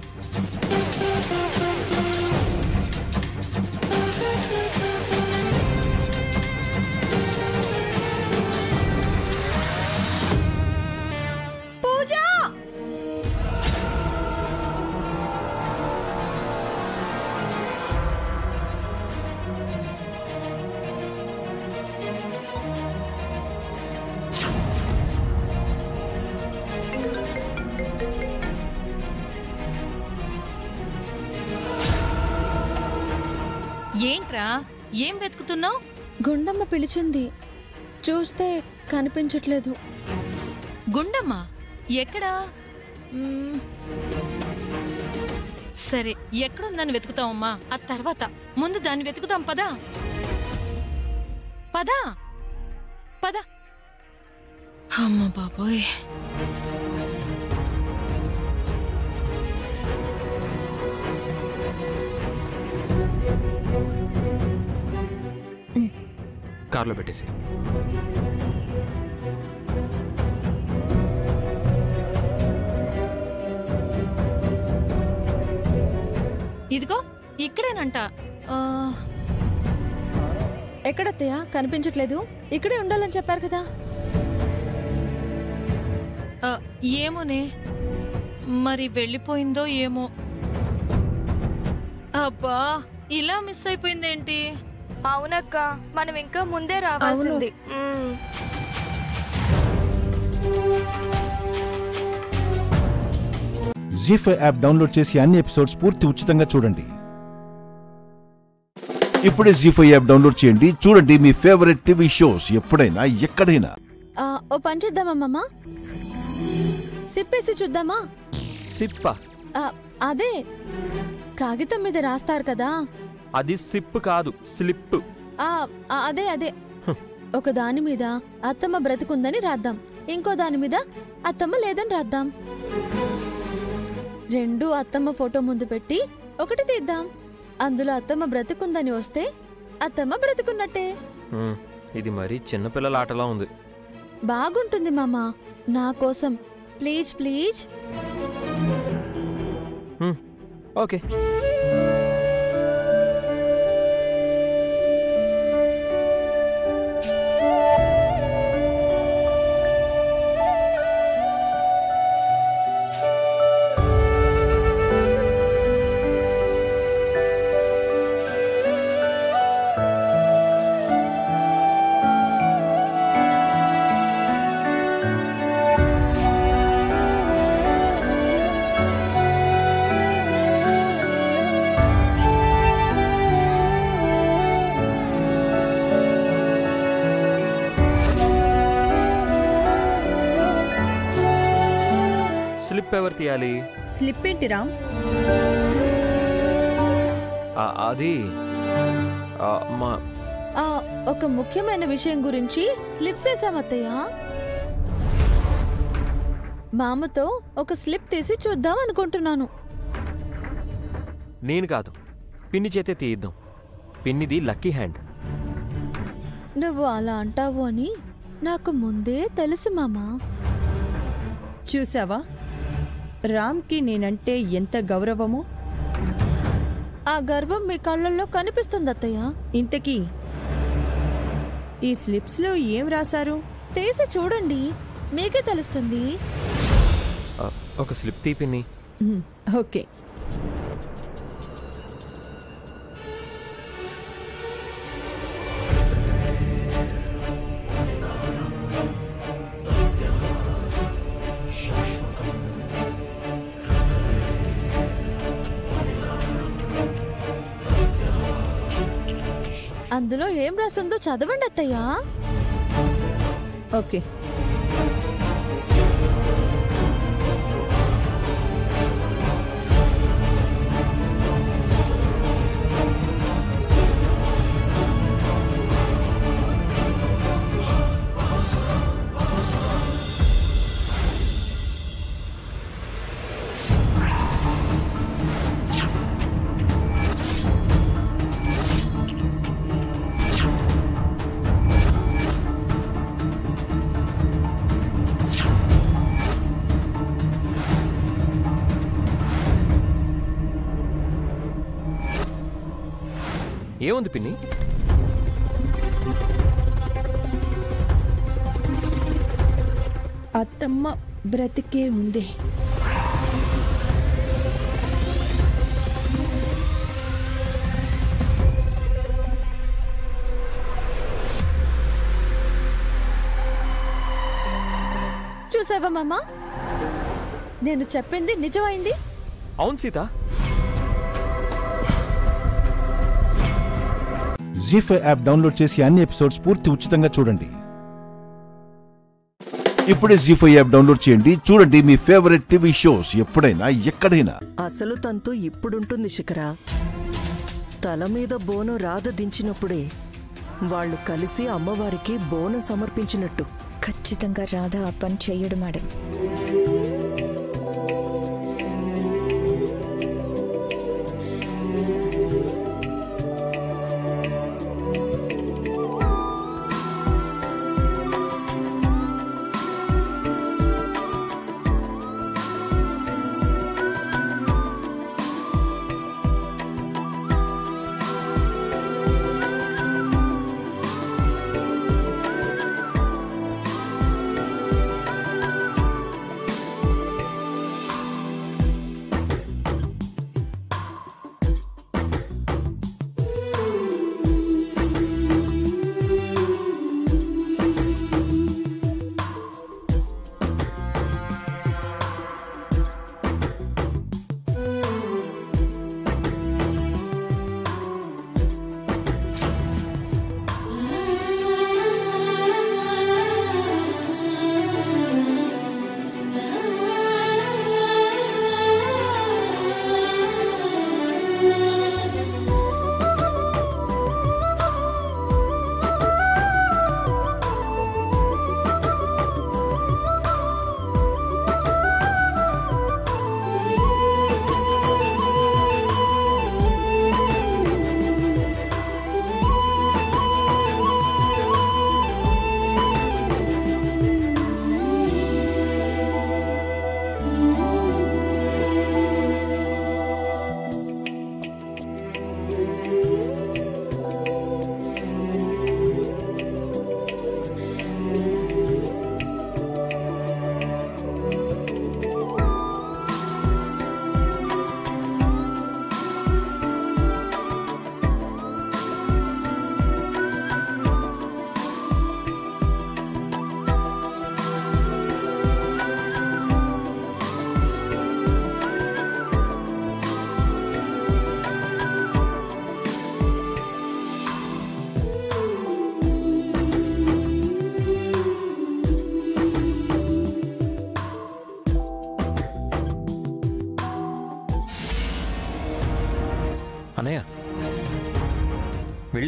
Speaker 9: ఏంట్రా, ఏం వెతుకుతున్నావు?
Speaker 4: గుండమ్మ పిలిచింది, చూస్తే కనిపించట్లేదు.
Speaker 9: గుండమ్మ ఎక్కడా? సరే, ఎక్కడుందని వెతుకుతావమ్మా, ఆ తర్వాత ముందు దాన్ని వెతుకుతాం. పదా పదా పదా. అమ్మ బాబోయ్,
Speaker 10: కార్లో పెట్టేసి.
Speaker 14: ఇదిగో ఇక్కడేనంట.
Speaker 4: ఎక్కడత్తయ్య కనిపించట్లేదు? ఇక్కడే ఉండాలని చెప్పారు కదా.
Speaker 14: ఏమోనే, మరి వెళ్ళిపోయిందో ఏమో. అబ్బా, ఇలా మిస్ అయిపోయిందేంటి?
Speaker 12: అవునక్క, మనం ఇంకా ముందే రావాల్సింది.
Speaker 1: జీ5 యాప్ డౌన్లోడ్ చేసి అన్ని ఎపిసోడ్స్ పూర్తి ఉచితంగా చూడండి. ఇప్పుడే జీ5 యాప్ డౌన్లోడ్ చేయండి. చూడండి మీ ఫేవరెట్ టీవీ షోస్ ఎప్పుడైనా ఎక్కడైనా.
Speaker 4: ఓ పని చేద్దామా మామ? సిప్పేసి చూద్దామా?
Speaker 13: సిప్పా?
Speaker 4: అదే కాగితం మీద రాస్తారు కదా.
Speaker 13: అది సిప్ కాదు, స్లిప్.
Speaker 4: అదే అదే. ఒక దాని మీద అత్తమ్మ బ్రతికుందని రాద్దాం, ఇంకో దాని మీద అత్తమ్మ లేదని రాద్దాం. రెండు అత్తమ్మ ఫోటో ముందు పెట్టి ఒకటి తీద్దాం. అందులో అత్తమ్మ బ్రతికుందని వస్తే అత్తమ్మ బ్రతికున్నట్టే.
Speaker 13: ఇది మరీ చిన్నపిల్లల ఆటలా ఉంది.
Speaker 4: బాగుంటుంది మామా, నా కోసం ప్లీజ్ ప్లీజ్.
Speaker 13: ఓకే. స్లిప్ ఎవరు తీయాలి?
Speaker 7: స్లిప్ ఏంటి రామ్?
Speaker 13: అది
Speaker 4: ఒక ముఖ్యమైన విషయం గురించి స్లిప్స్ వేసామత్తయ్య. మామతో ఒక స్లిప్ తీసి చూద్దాం అనుకుంటున్నాను.
Speaker 13: నేను కాదు, పిన్ని చేతే తీయిద్దాం. పిన్నిది లక్కీ హ్యాండ్.
Speaker 4: నువ్వు అలా అంటావు అని నాకు ముందే తెలుసు మామా.
Speaker 7: చూసావా రామ్కి నేనంటే ఎంత గౌరవమో?
Speaker 4: ఆ గర్వం మీ కళ్ళల్లో కనిపిస్తుంది అత్తయ్య.
Speaker 7: ఇంతకీ ఈ స్లిప్స్ లో ఏం రాశారు?
Speaker 4: తీసి చూడండి, మీకే తెలుస్తుంది.
Speaker 13: ఒక స్లిప్ తీ పిన్ని.
Speaker 7: ఓకే.
Speaker 4: అందులో ఏం రాసిందో చదవండి అత్తయ్య.
Speaker 7: ఓకే.
Speaker 13: ఏముంది పిన్ని?
Speaker 7: అత్తమ్మ బ్రతికే ఉంది.
Speaker 4: చూసావా మామా, నేను చెప్పింది నిజమైంది.
Speaker 13: అవును సీత.
Speaker 1: జీ5 యాప్ డౌన్లోడ్ చేసి అన్ని ఎపిసోడ్స్ పూర్తి ఉచితంగా చూడండి. ఇప్పుడే జీ5 యాప్ డౌన్లోడ్ చేయండి. చూడండి మీ ఫేవరెట్ టీవీ షోస్ ఎప్పుడైనా ఎక్కడైనా.
Speaker 20: అసలు తంతు ఇప్పుడుంటుంది శిఖరా. తల మీద బోనం రాధ దించినప్పుడే వాళ్ళు కలిసి అమ్మవారికి బోనం సమర్పించినట్టు.
Speaker 17: ఖచ్చితంగా రాధ ఆ పని చెయ్యడు మేడం.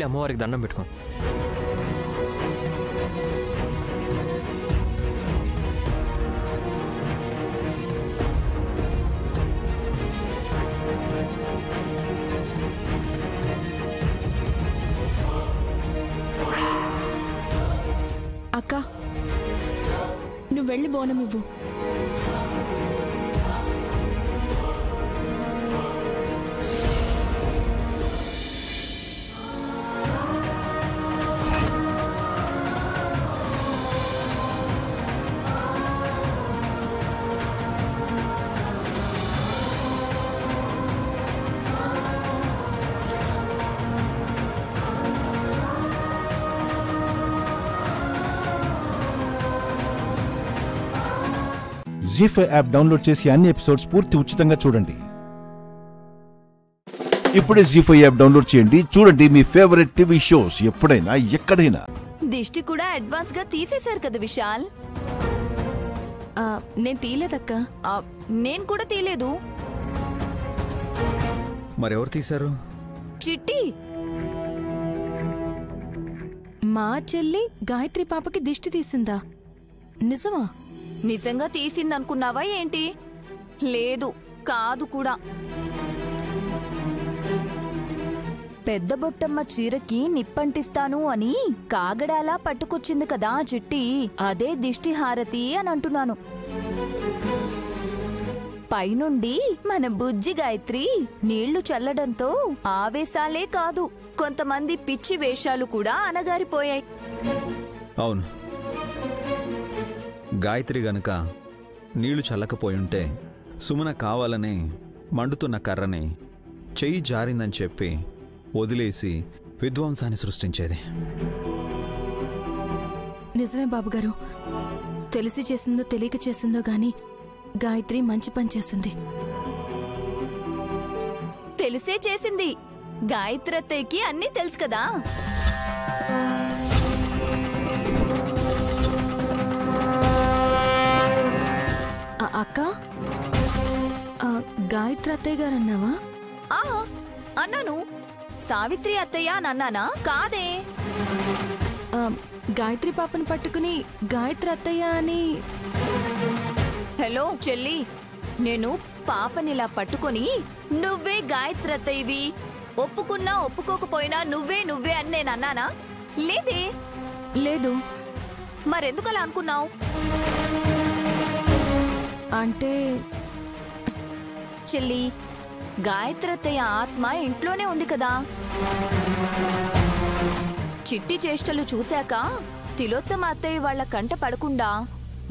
Speaker 13: వెళ్ళి అమ్మవారికి దండం పెట్టుకో.
Speaker 14: అక్క నువ్వు వెళ్ళి బోనం ఇవ్వు.
Speaker 1: జీ5 యాప్ డౌన్లోడ్ చేసి అన్ని ఎపిసోడ్స్ పూర్తి ఉచితంగా చూడండి. ఇప్పుడే జీ5 యాప్ డౌన్లోడ్ చేయండి. చూడండి మీ ఫేవరెట్ టీవీ షోస్ ఎప్పుడైనా ఎక్కడైనా.
Speaker 17: దిష్టి కూడా అడ్వాన్స్ గా తీసేశారు కదా విశాల్.
Speaker 14: నేను తీయలేదక్క.
Speaker 17: నేను కూడా తీయలేదు.
Speaker 8: మరెవరు తీశారు?
Speaker 17: చిట్టి.
Speaker 14: మా చెల్లి గాయత్రి పాపకి దిష్టి తీసిందా? నిజమా?
Speaker 17: నిజంగా తీసిందనుకున్నావా ఏంటి? లేదు, కాదు కూడా. పెద్ద బొట్టమ్మ చీరకి నిప్పంటిస్తాను అని కాగడాలా పట్టుకొచ్చింది కదా చిట్టి, అదే దిష్టి హారతి అని అంటున్నాను. పైనుండి మన బుజ్జి గాయత్రి నీళ్లు చల్లడంతో ఆవేశాలే కాదు, కొంతమంది పిచ్చి వేషాలు కూడా అనగారిపోయాయి.
Speaker 8: అవును, గాయత్రి గనక నీళ్లు చల్లకపోయుంటే సుమన కావాలని మండుతున్న కర్రని చెయ్యి జారిందని చెప్పి వదిలేసి విధ్వంసాన్ని సృష్టించేది.
Speaker 14: నిజమే బాబుగారు. తెలిసి చేసిందో తెలియక చేసిందో గాని గాయత్రి మంచి పని చేసింది.
Speaker 17: తెలిసే చేసింది. గాయత్రి అత్తయ్యకి అన్నీ తెలుసు కదా.
Speaker 14: అక్క, గాయత్రి అత్తయ్య గారు అన్నావా?
Speaker 17: అన్నాను. సావిత్రి అత్తయ్య అని అన్నానా? కాదే.
Speaker 14: గాయత్రి పాపని పట్టుకుని గాయత్రి అత్తయ్య అని.
Speaker 17: హలో చెల్లి, నేను పాపనిలా పట్టుకొని నువ్వే గాయత్రి అత్తయ్యవి, ఒప్పుకున్నా ఒప్పుకోకపోయినా నువ్వే నువ్వే అని నేను అన్నానా? లేదే.
Speaker 14: లేదు.
Speaker 17: మరెందుకలా అనుకున్నావు?
Speaker 14: అంటే
Speaker 17: చెల్లి, గాయత్రి అత్తయ్య ఆత్మ ఇంట్లోనే ఉంది కదా. చిట్టి చేష్టలు చూశాక తిలోత్తమ అత్తయ్య వాళ్ల కంట పడకుండా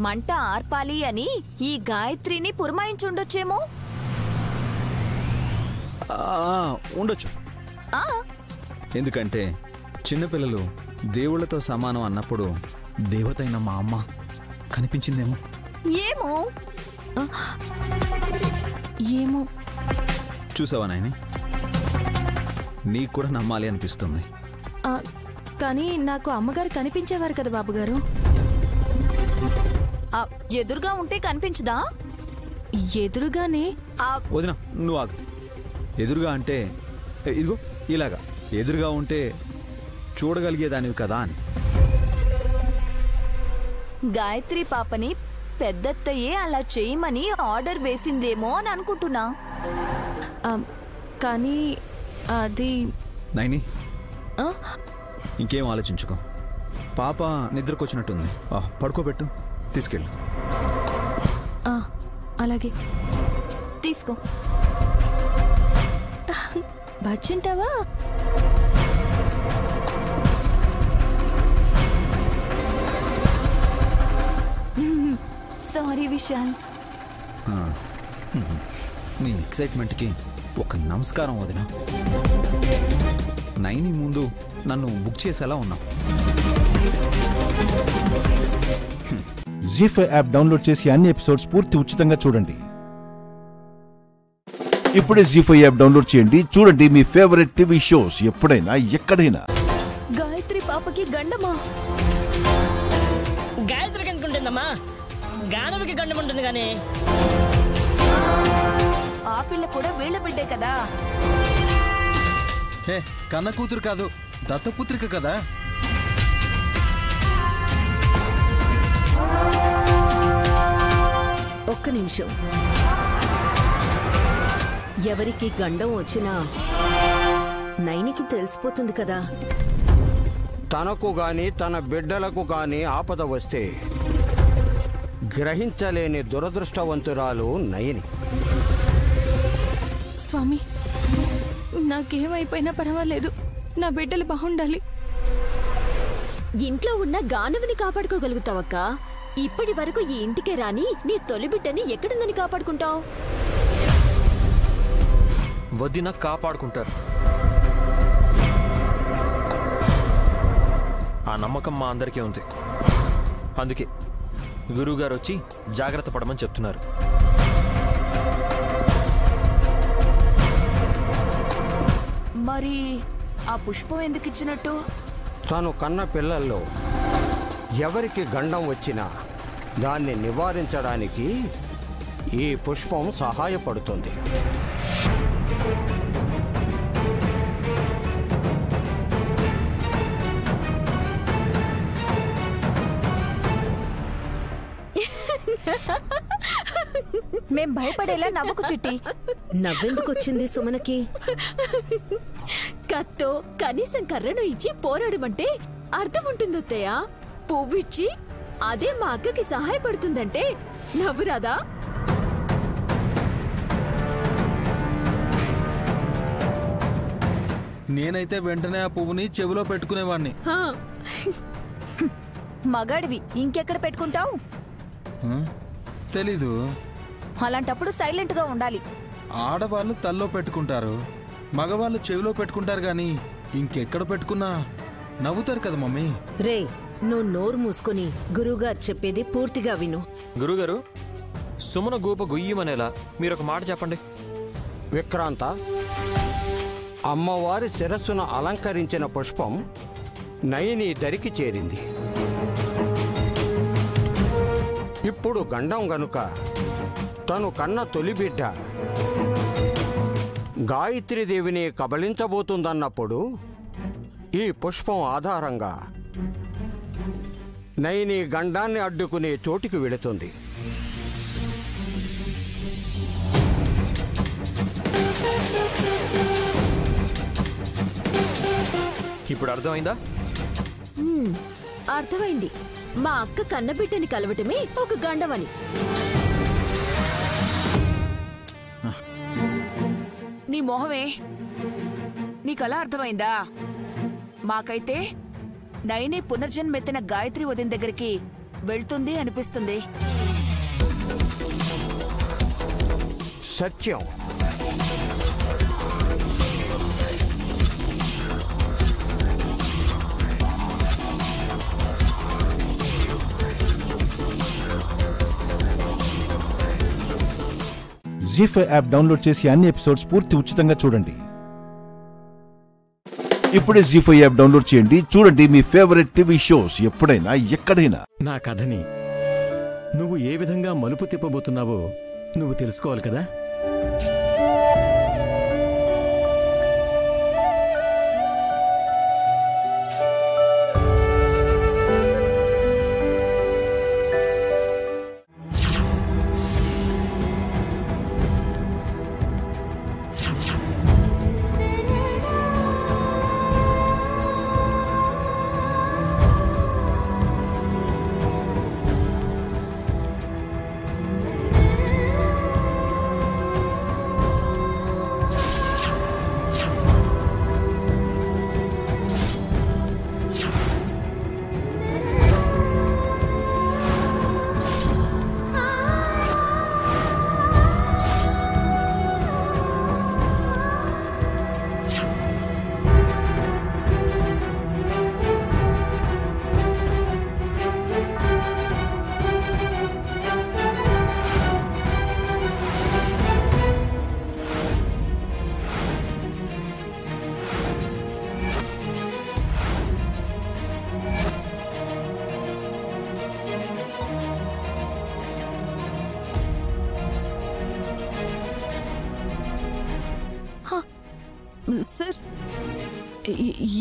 Speaker 17: మంట ఆర్పాలి అని ఈ గాయత్రిని పురమాయించుండొచ్చేమో.
Speaker 8: ఉండొచ్చు. ఎందుకంటే చిన్నపిల్లలు దేవుళ్లతో సమానం అన్నప్పుడు దేవతైన మా అమ్మ కనిపించిందేమో.
Speaker 17: ఏమో
Speaker 14: ఏమో.
Speaker 8: చూసావా నాయని, నీకు కూడా నమ్మాలి అనిపిస్తుంది.
Speaker 14: కానీ నాకు అమ్మగారు కనిపించేవారు కదా బాబుగారు.
Speaker 17: ఎదురుగా ఉంటే కనిపించదా?
Speaker 14: ఎదురుగానే.
Speaker 8: వదినా నువ్వు ఆగు. ఎదురుగా అంటే ఇదిగో ఇలాగా ఎదురుగా ఉంటే చూడగలిగేదానివి కదా అని.
Speaker 17: గాయత్రి పాపని పెద్దత్తయ్యే అలా చేయమని ఆర్డర్ వేసిందేమో అని అనుకుంటున్నా.
Speaker 14: కానీ అది.
Speaker 8: నైని, ఇంకేం ఆలోచించుకో. పాప నిద్రకొచ్చినట్టుంది, పడుకోబెట్టు, తీసుకెళ్ళు.
Speaker 14: అలాగే
Speaker 17: తీసుకో.
Speaker 14: బచ్చుంటావా?
Speaker 17: సారీ విశాల్.
Speaker 8: నీ ఎక్సైట్మెంట్కి ఒక నమస్కారం వదినా. నైని ముందు నన్ను బుక్ చేసేలా ఉన్నావు.
Speaker 1: జీ5 యాప్ డౌన్లోడ్ చేసి అన్ని ఎపిసోడ్స్ పూర్తి ఉచితంగా చూడండి. ఇప్పుడే జీ5 యాప్ డౌన్లోడ్ చేయండి. చూడండి మీ ఫేవరెట్ టీవీ షోస్ ఎప్పుడైనా ఎక్కడైనా.
Speaker 17: గాయత్రి పాపకి గండమా?
Speaker 11: గాయత్రికి ఎందుకుంటుందమ్మా, గానవికి గండం ఉంటుంది గానీ.
Speaker 18: ఆ పిల్ల కూడా వీళ్ళ బిడ్డే కదా.
Speaker 6: కన్న కూతురు కాదు, దత్తపుత్రిక కదా.
Speaker 5: ఒక్క నిమిషం. ఎవరికి గండం వచ్చినా నైనికి తెలిసిపోతుంది కదా.
Speaker 22: తనకు గాని తన బిడ్డలకు గాని ఆపద వస్తే గ్రహించలేని దురదృష్టవంతురాలు నయని.
Speaker 14: స్వామి, నాకేమైపోయినా పర్వాలేదు, నా బిడ్డలు బాగుండాలి.
Speaker 23: ఇంట్లో ఉన్న గానవిని కాపాడుకోగలుగుతావక్క. ఇప్పటి వరకు ఈ ఇంటికే రాని నీ తొలి బిడ్డని ఎక్కడుందని కాపాడుకుంటావు?
Speaker 13: వదిన కాపాడుకుంటారు. ఆ నమ్మకం మా అందరికీ ఉంది. అందుకే గురువుగారు వచ్చి జాగ్రత్త పడమని చెప్తున్నారు.
Speaker 24: మరి ఆ పుష్పం ఎందుకు ఇచ్చినట్టు?
Speaker 22: తను కన్న పిల్లల్లో ఎవరికి గండం వచ్చినా దాన్ని నివారించడానికి ఈ పుష్పం సహాయపడుతుంది.
Speaker 23: మేం భయపడేలా నవ్వుకు చిట్టి.
Speaker 5: నవ్వెందుకొచ్చింది సుమనకి?
Speaker 23: కత్తో కనీసం కర్రను ఇచ్చి పోరాడమంటే అర్థం ఉంటుందత్తయ్య. పువ్విచ్చి అదే మా అక్కకి సహాయపడుతుందంటే నవ్వురాదా?
Speaker 6: నేనైతే వెంటనే ఆ పువ్వుని చెవిలో పెట్టుకునేవాణ్ణి.
Speaker 23: మగాడివి ఇంకెక్కడ పెట్టుకుంటావు?
Speaker 6: తెలీదు.
Speaker 23: అలాంటప్పుడు సైలెంట్ గా ఉండాలి.
Speaker 6: ఆడవాళ్ళు తల్లో పెట్టుకుంటారు, మగవాళ్ళు చెవిలో పెట్టుకుంటారు గాని ఇంకెక్కడ పెట్టుకున్నా నవ్వుతారు కదా మమ్మీ.
Speaker 5: రే, నువ్వు నోరు మూసుకుని గురువుగారు చెప్పేది పూర్తిగా విను.
Speaker 13: గురుగారు, సుమన గోప గొయ్యమనేలా మీరొక మాట చెప్పండి.
Speaker 22: విక్రాంత, అమ్మవారి శిరస్సును అలంకరించిన పుష్పం నయని దరికి చేరింది. ఇప్పుడు గండం గనుక తను కన్న తొలి బిడ్డ గాయత్రీదేవిని కబళించబోతుందన్నప్పుడు ఈ పుష్పం ఆధారంగా నయని గండాన్ని అడ్డుకునే చోటికి వెళుతుంది.
Speaker 13: ఇప్పుడు అర్థమైందా?
Speaker 23: అర్థమైంది. మా అక్క కన్నబిడ్డని కలవటమే ఒక గండమని.
Speaker 24: నీ మొహమే, నీకలా అర్థమైందా? మాకైతే నయని పునర్జన్మెత్తిన గాయత్రి వదిన దగ్గరికి వెళ్తుంది అనిపిస్తుంది.
Speaker 22: సత్యం.
Speaker 1: జీ5 యాప్ డౌన్లోడ్ చేసి అన్ని ఎపిసోడ్స్ పూర్తి ఉచితంగా చూడండి. ఇప్పుడే జీ5 యాప్ డౌన్లోడ్ చేయండి. చూడండి మీ ఫేవరెట్ టీవీ షోస్ ఎప్పుడైనా ఎక్కడైనా.
Speaker 25: నా కథని నువ్వు ఏ విధంగా మలుపు తిప్పబోతున్నావో నువ్వు తెలుసుకోవాలి కదా.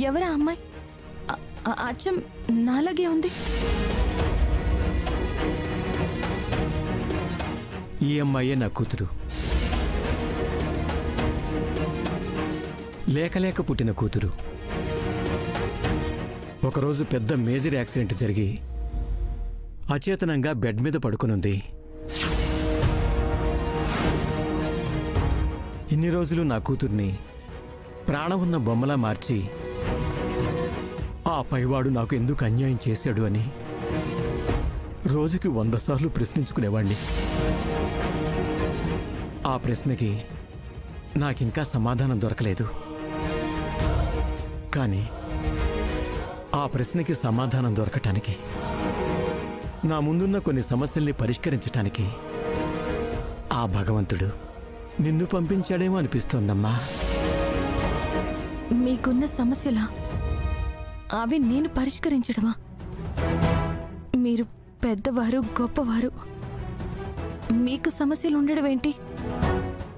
Speaker 14: ఎవరా అమ్మాయి? అచ్చం నాలాగే ఉంది.
Speaker 25: ఈ అమ్మాయే నా కూతురు. లేక పుట్టిన కూతురు. ఒకరోజు పెద్ద మేజర్ యాక్సిడెంట్ జరిగి అచేతనంగా బెడ్ మీద పడుకునుంది. ఇన్ని రోజులు నా కూతుర్ని ప్రాణం ఉన్న బొమ్మలా మార్చి ఆ పైవాడు నాకు ఎందుకు అన్యాయం చేశాడు అని రోజుకి 100 సార్లు ప్రశ్నించుకునేవాణ్ణి. ఆ ప్రశ్నకి నాకింకా సమాధానం దొరకలేదు. కానీ ఆ ప్రశ్నకి సమాధానం దొరకటానికి, నా ముందున్న కొన్ని సమస్యల్ని పరిష్కరించటానికి ఆ భగవంతుడు నిన్ను పంపించాడేమో అనిపిస్తోందమ్మా.
Speaker 14: మీకున్న సమస్యలా? అవి నేను పరిష్కరించడమా? మీరు పెద్దవారు, గొప్పవారు. మీకు సమస్యలు ఉండడం ఏంటి?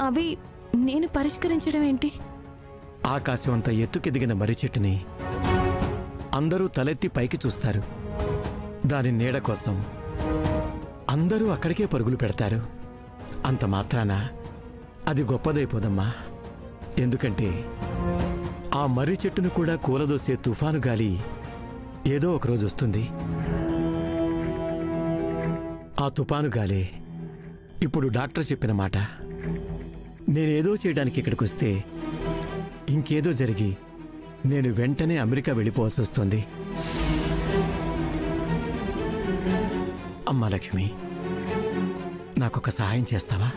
Speaker 14: అవి నేను పరిష్కరించడం ఏంటి?
Speaker 25: ఆకాశం అంత ఎత్తుకెదిగిన మర్రి చెట్టుని అందరూ తలెత్తి పైకి చూస్తారు. దాని నీడ కోసం అందరూ అక్కడికే పరుగులు పెడతారు. అంత మాత్రాన అది గొప్పదైపోదమ్మా. ఎందుకంటే ఆ మర్రి చెట్టును కూడా కూలదోసే తుఫాను గాలి ఏదో ఒకరోజు వస్తుంది. ఆ తుఫాను గాలే ఇప్పుడు డాక్టర్ చెప్పిన మాట. నేనేదో చేయడానికి ఇక్కడికి వస్తే ఇంకేదో జరిగి నేను వెంటనే అమెరికా వెళ్ళిపోవాల్సి వస్తుంది. అమ్మా లక్ష్మి, నాకొక సహాయం చేస్తావా?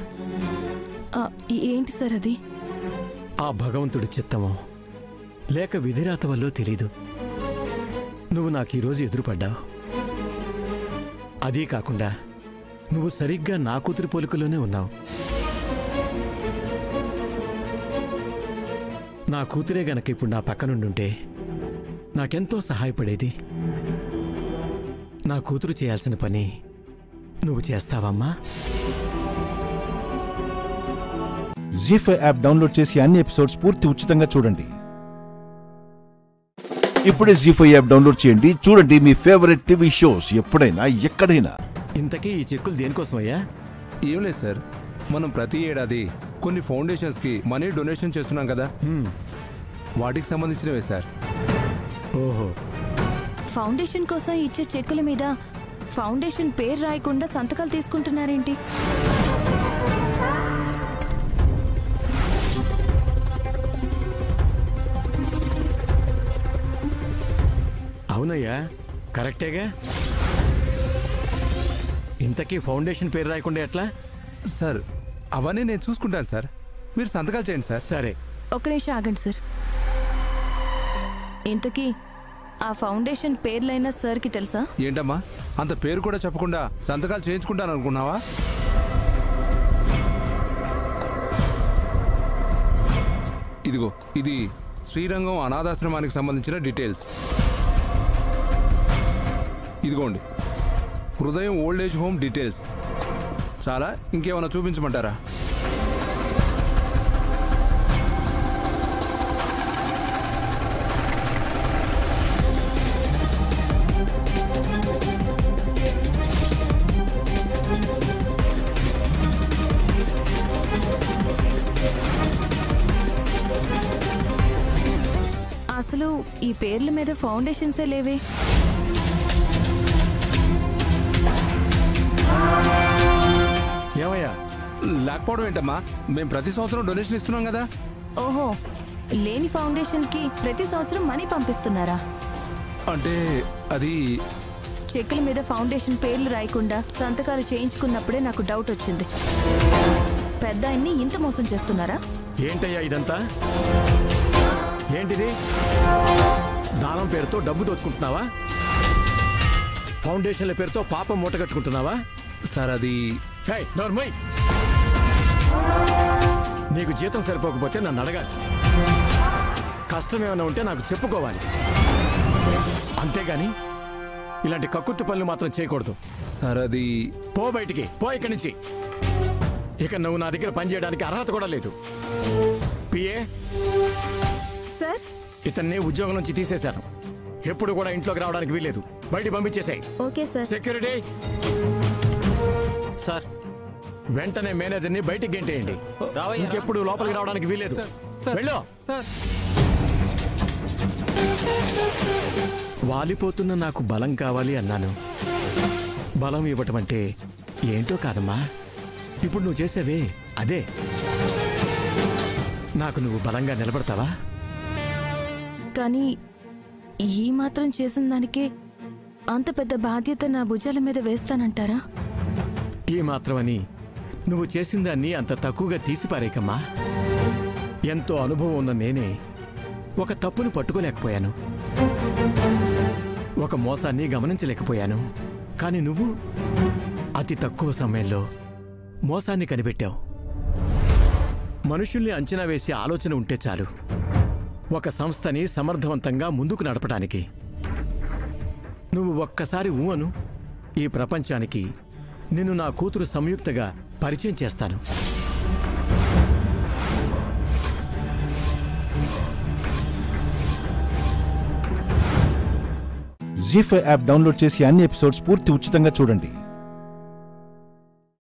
Speaker 14: ఏంటి సార్ అది?
Speaker 25: ఆ భగవంతుడి చిత్తమో లేక విధిరాత వల్లో తెలీదు, నువ్వు నాకు ఈరోజు ఎదురుపడ్డావు. అదీ కాకుండా నువ్వు సరిగ్గా నా కూతురు పోలికలోనే ఉన్నావు. నా కూతురే గనక ఇప్పుడు నా పక్కనుండుంటే నాకెంతో సహాయపడేది. నా కూతురు చేయాల్సిన పని నువ్వు చేస్తావమ్మా?
Speaker 1: జీ5 యాప్ డౌన్లోడ్ చేసి అన్ని ఎపిసోడ్స్ పూర్తి ఉచితంగా చూడండి. ఇప్పుడే జీ5 యాప్ డౌన్లోడ్ చేయండి. చూడండి మీ ఫేవరెట్ టీవీ షోస్ ఎప్పుడైనా ఎక్కడైనా.
Speaker 25: ఇంతకీ ఈ చెక్కులు దేనికోసమయ్యా?
Speaker 6: ఏం లేదు సార్, మనం ప్రతి ఏడాది కొన్ని ఫౌండేషన్స్ కి మనీ డొనేషన్ చేస్తున్నాం కదా, వాటికి సంబంధించినవే సార్.
Speaker 25: ఓహో.
Speaker 14: ఫౌండేషన్ కోసం ఇచ్చే చెక్కుల మీద ఫౌండేషన్ పేరు రాయకుండా సంతకాలు తీసుకుంటున్నారేంటి?
Speaker 25: అవునయ్యా, కరెక్టేగా. ఇంతకీ ఫౌండేషన్ పేరు రాయకుండా ఎట్లా?
Speaker 6: సార్ అవన్నీ నేను చూసుకుంటాను సార్, మీరు సంతకాలు చేయండి సార్.
Speaker 25: సరే.
Speaker 14: ఒక్క నిమిషం ఆగండి సార్. ఇంతకీ ఆ ఫౌండేషన్ పేర్లైనా సార్కి తెలుసా?
Speaker 6: ఏంటమ్మా, అంత పేరు కూడా చెప్పకుండా సంతకాలు చేయించుకుంటాను అనుకున్నావా? ఇదిగో, ఇది శ్రీరంగం అనాథాశ్రమానికి సంబంధించిన డీటెయిల్స్. ఇదిగోండి హృదయం ఓల్డ్ ఏజ్ హోమ్ డీటెయిల్స్. చాలా, ఇంకేమైనా చూపించమంటారా?
Speaker 14: అసలు ఈ పేర్ల మీద ఫౌండేషన్సే లేవే.
Speaker 6: ఏమయ్యా, లేకపోవడం ఏంటమ్మా? మేము ప్రతి సంవత్సరం డొనేషన్ ఇస్తున్నాం కదా.
Speaker 14: ఓహో, లేని ఫౌండేషన్ కి ప్రతి సంవత్సరం మనీ పంపిస్తున్నారా?
Speaker 6: అంటే అది
Speaker 14: చెక్కుల మీద ఫౌండేషన్ పేర్లు రాయకుండా సంతకాలు చేయించుకున్నప్పుడే నాకు డౌట్ వచ్చింది. పెద్ద ఆయన్ని ఇంత మోసం చేస్తున్నారా?
Speaker 25: ఏంటయ్యా ఇదంతా? ఏంటిది? దానం పేరుతో డబ్బు దోచుకుంటున్నావా? ఫౌండేషన్ల పేరుతో పాపం మూట కట్టుకుంటున్నావా?
Speaker 6: సార్ అది
Speaker 25: నోర్మై, నీకు జీతం సరిపోకపోతే నన్ను అడగాలి. కష్టం ఏమైనా ఉంటే నాకు చెప్పుకోవాలి. అంతేగాని ఇలాంటి కక్కుర్తి పనులు మాత్రం చేయకూడదు.
Speaker 6: సార్ అది
Speaker 25: పో, బయటికి పో ఇక్కడి నుంచి. ఇక నువ్వు నా దగ్గర పనిచేయడానికి అర్హత కూడా లేదు. పిఏ
Speaker 14: సార్,
Speaker 25: ఇతన్ని ఉద్యోగం నుంచి తీసేశాను. ఎప్పుడు కూడా ఇంట్లోకి రావడానికి వీల్లేదు. బయట పంపించేసాయి.
Speaker 4: Okay sir.
Speaker 25: సెక్యూరిటీ
Speaker 13: సార్,
Speaker 25: వెంటనే మేనేజర్ని బయటికి గెంటేయండి. ఇంకెప్పుడు లోపలికి రావడానికి వీల్లేదు. వెళ్ళు. వాలిపోతున్న నాకు బలం కావాలి అన్నాను. బలం ఇవ్వటం అంటే ఏంటో కాదమ్మా, ఇప్పుడు నువ్వు చేసేవే అదే. నాకు నువ్వు బలంగా నిలబడతావా?
Speaker 14: కానీ ఈ మాత్రం చేసిన దానికే అంత పెద్ద బాధ్యత నా భుజాల మీద వేస్తానంటారా?
Speaker 25: ఈ మాత్రమని నువ్వు చేసిన దాన్ని అంత తక్కువగా తీసిపారేకమ్మా. ఎంతో అనుభవం ఉన్న నేనే ఒక తప్పును పట్టుకోలేకపోయాను, ఒక మోసాన్ని గమనించలేకపోయాను. కానీ నువ్వు అతి తక్కువ సమయంలో మోసాన్ని కనిపెట్టావు. మనుషుల్ని అంచనా వేసే ఆలోచన ఉంటే చాలు ఒక సంస్థని సమర్థవంతంగా ముందుకు నడపడానికి. నువ్వు ఒక్కసారి ఊహను ఈ ప్రపంచానికి నిన్ను నా కూతురు సంయుక్తగా పరిచయం చేస్తాను.
Speaker 1: జీ5 యాప్ డౌన్లోడ్ చేసి అన్ని ఎపిసోడ్స్ పూర్తి ఉచితంగా చూడండి.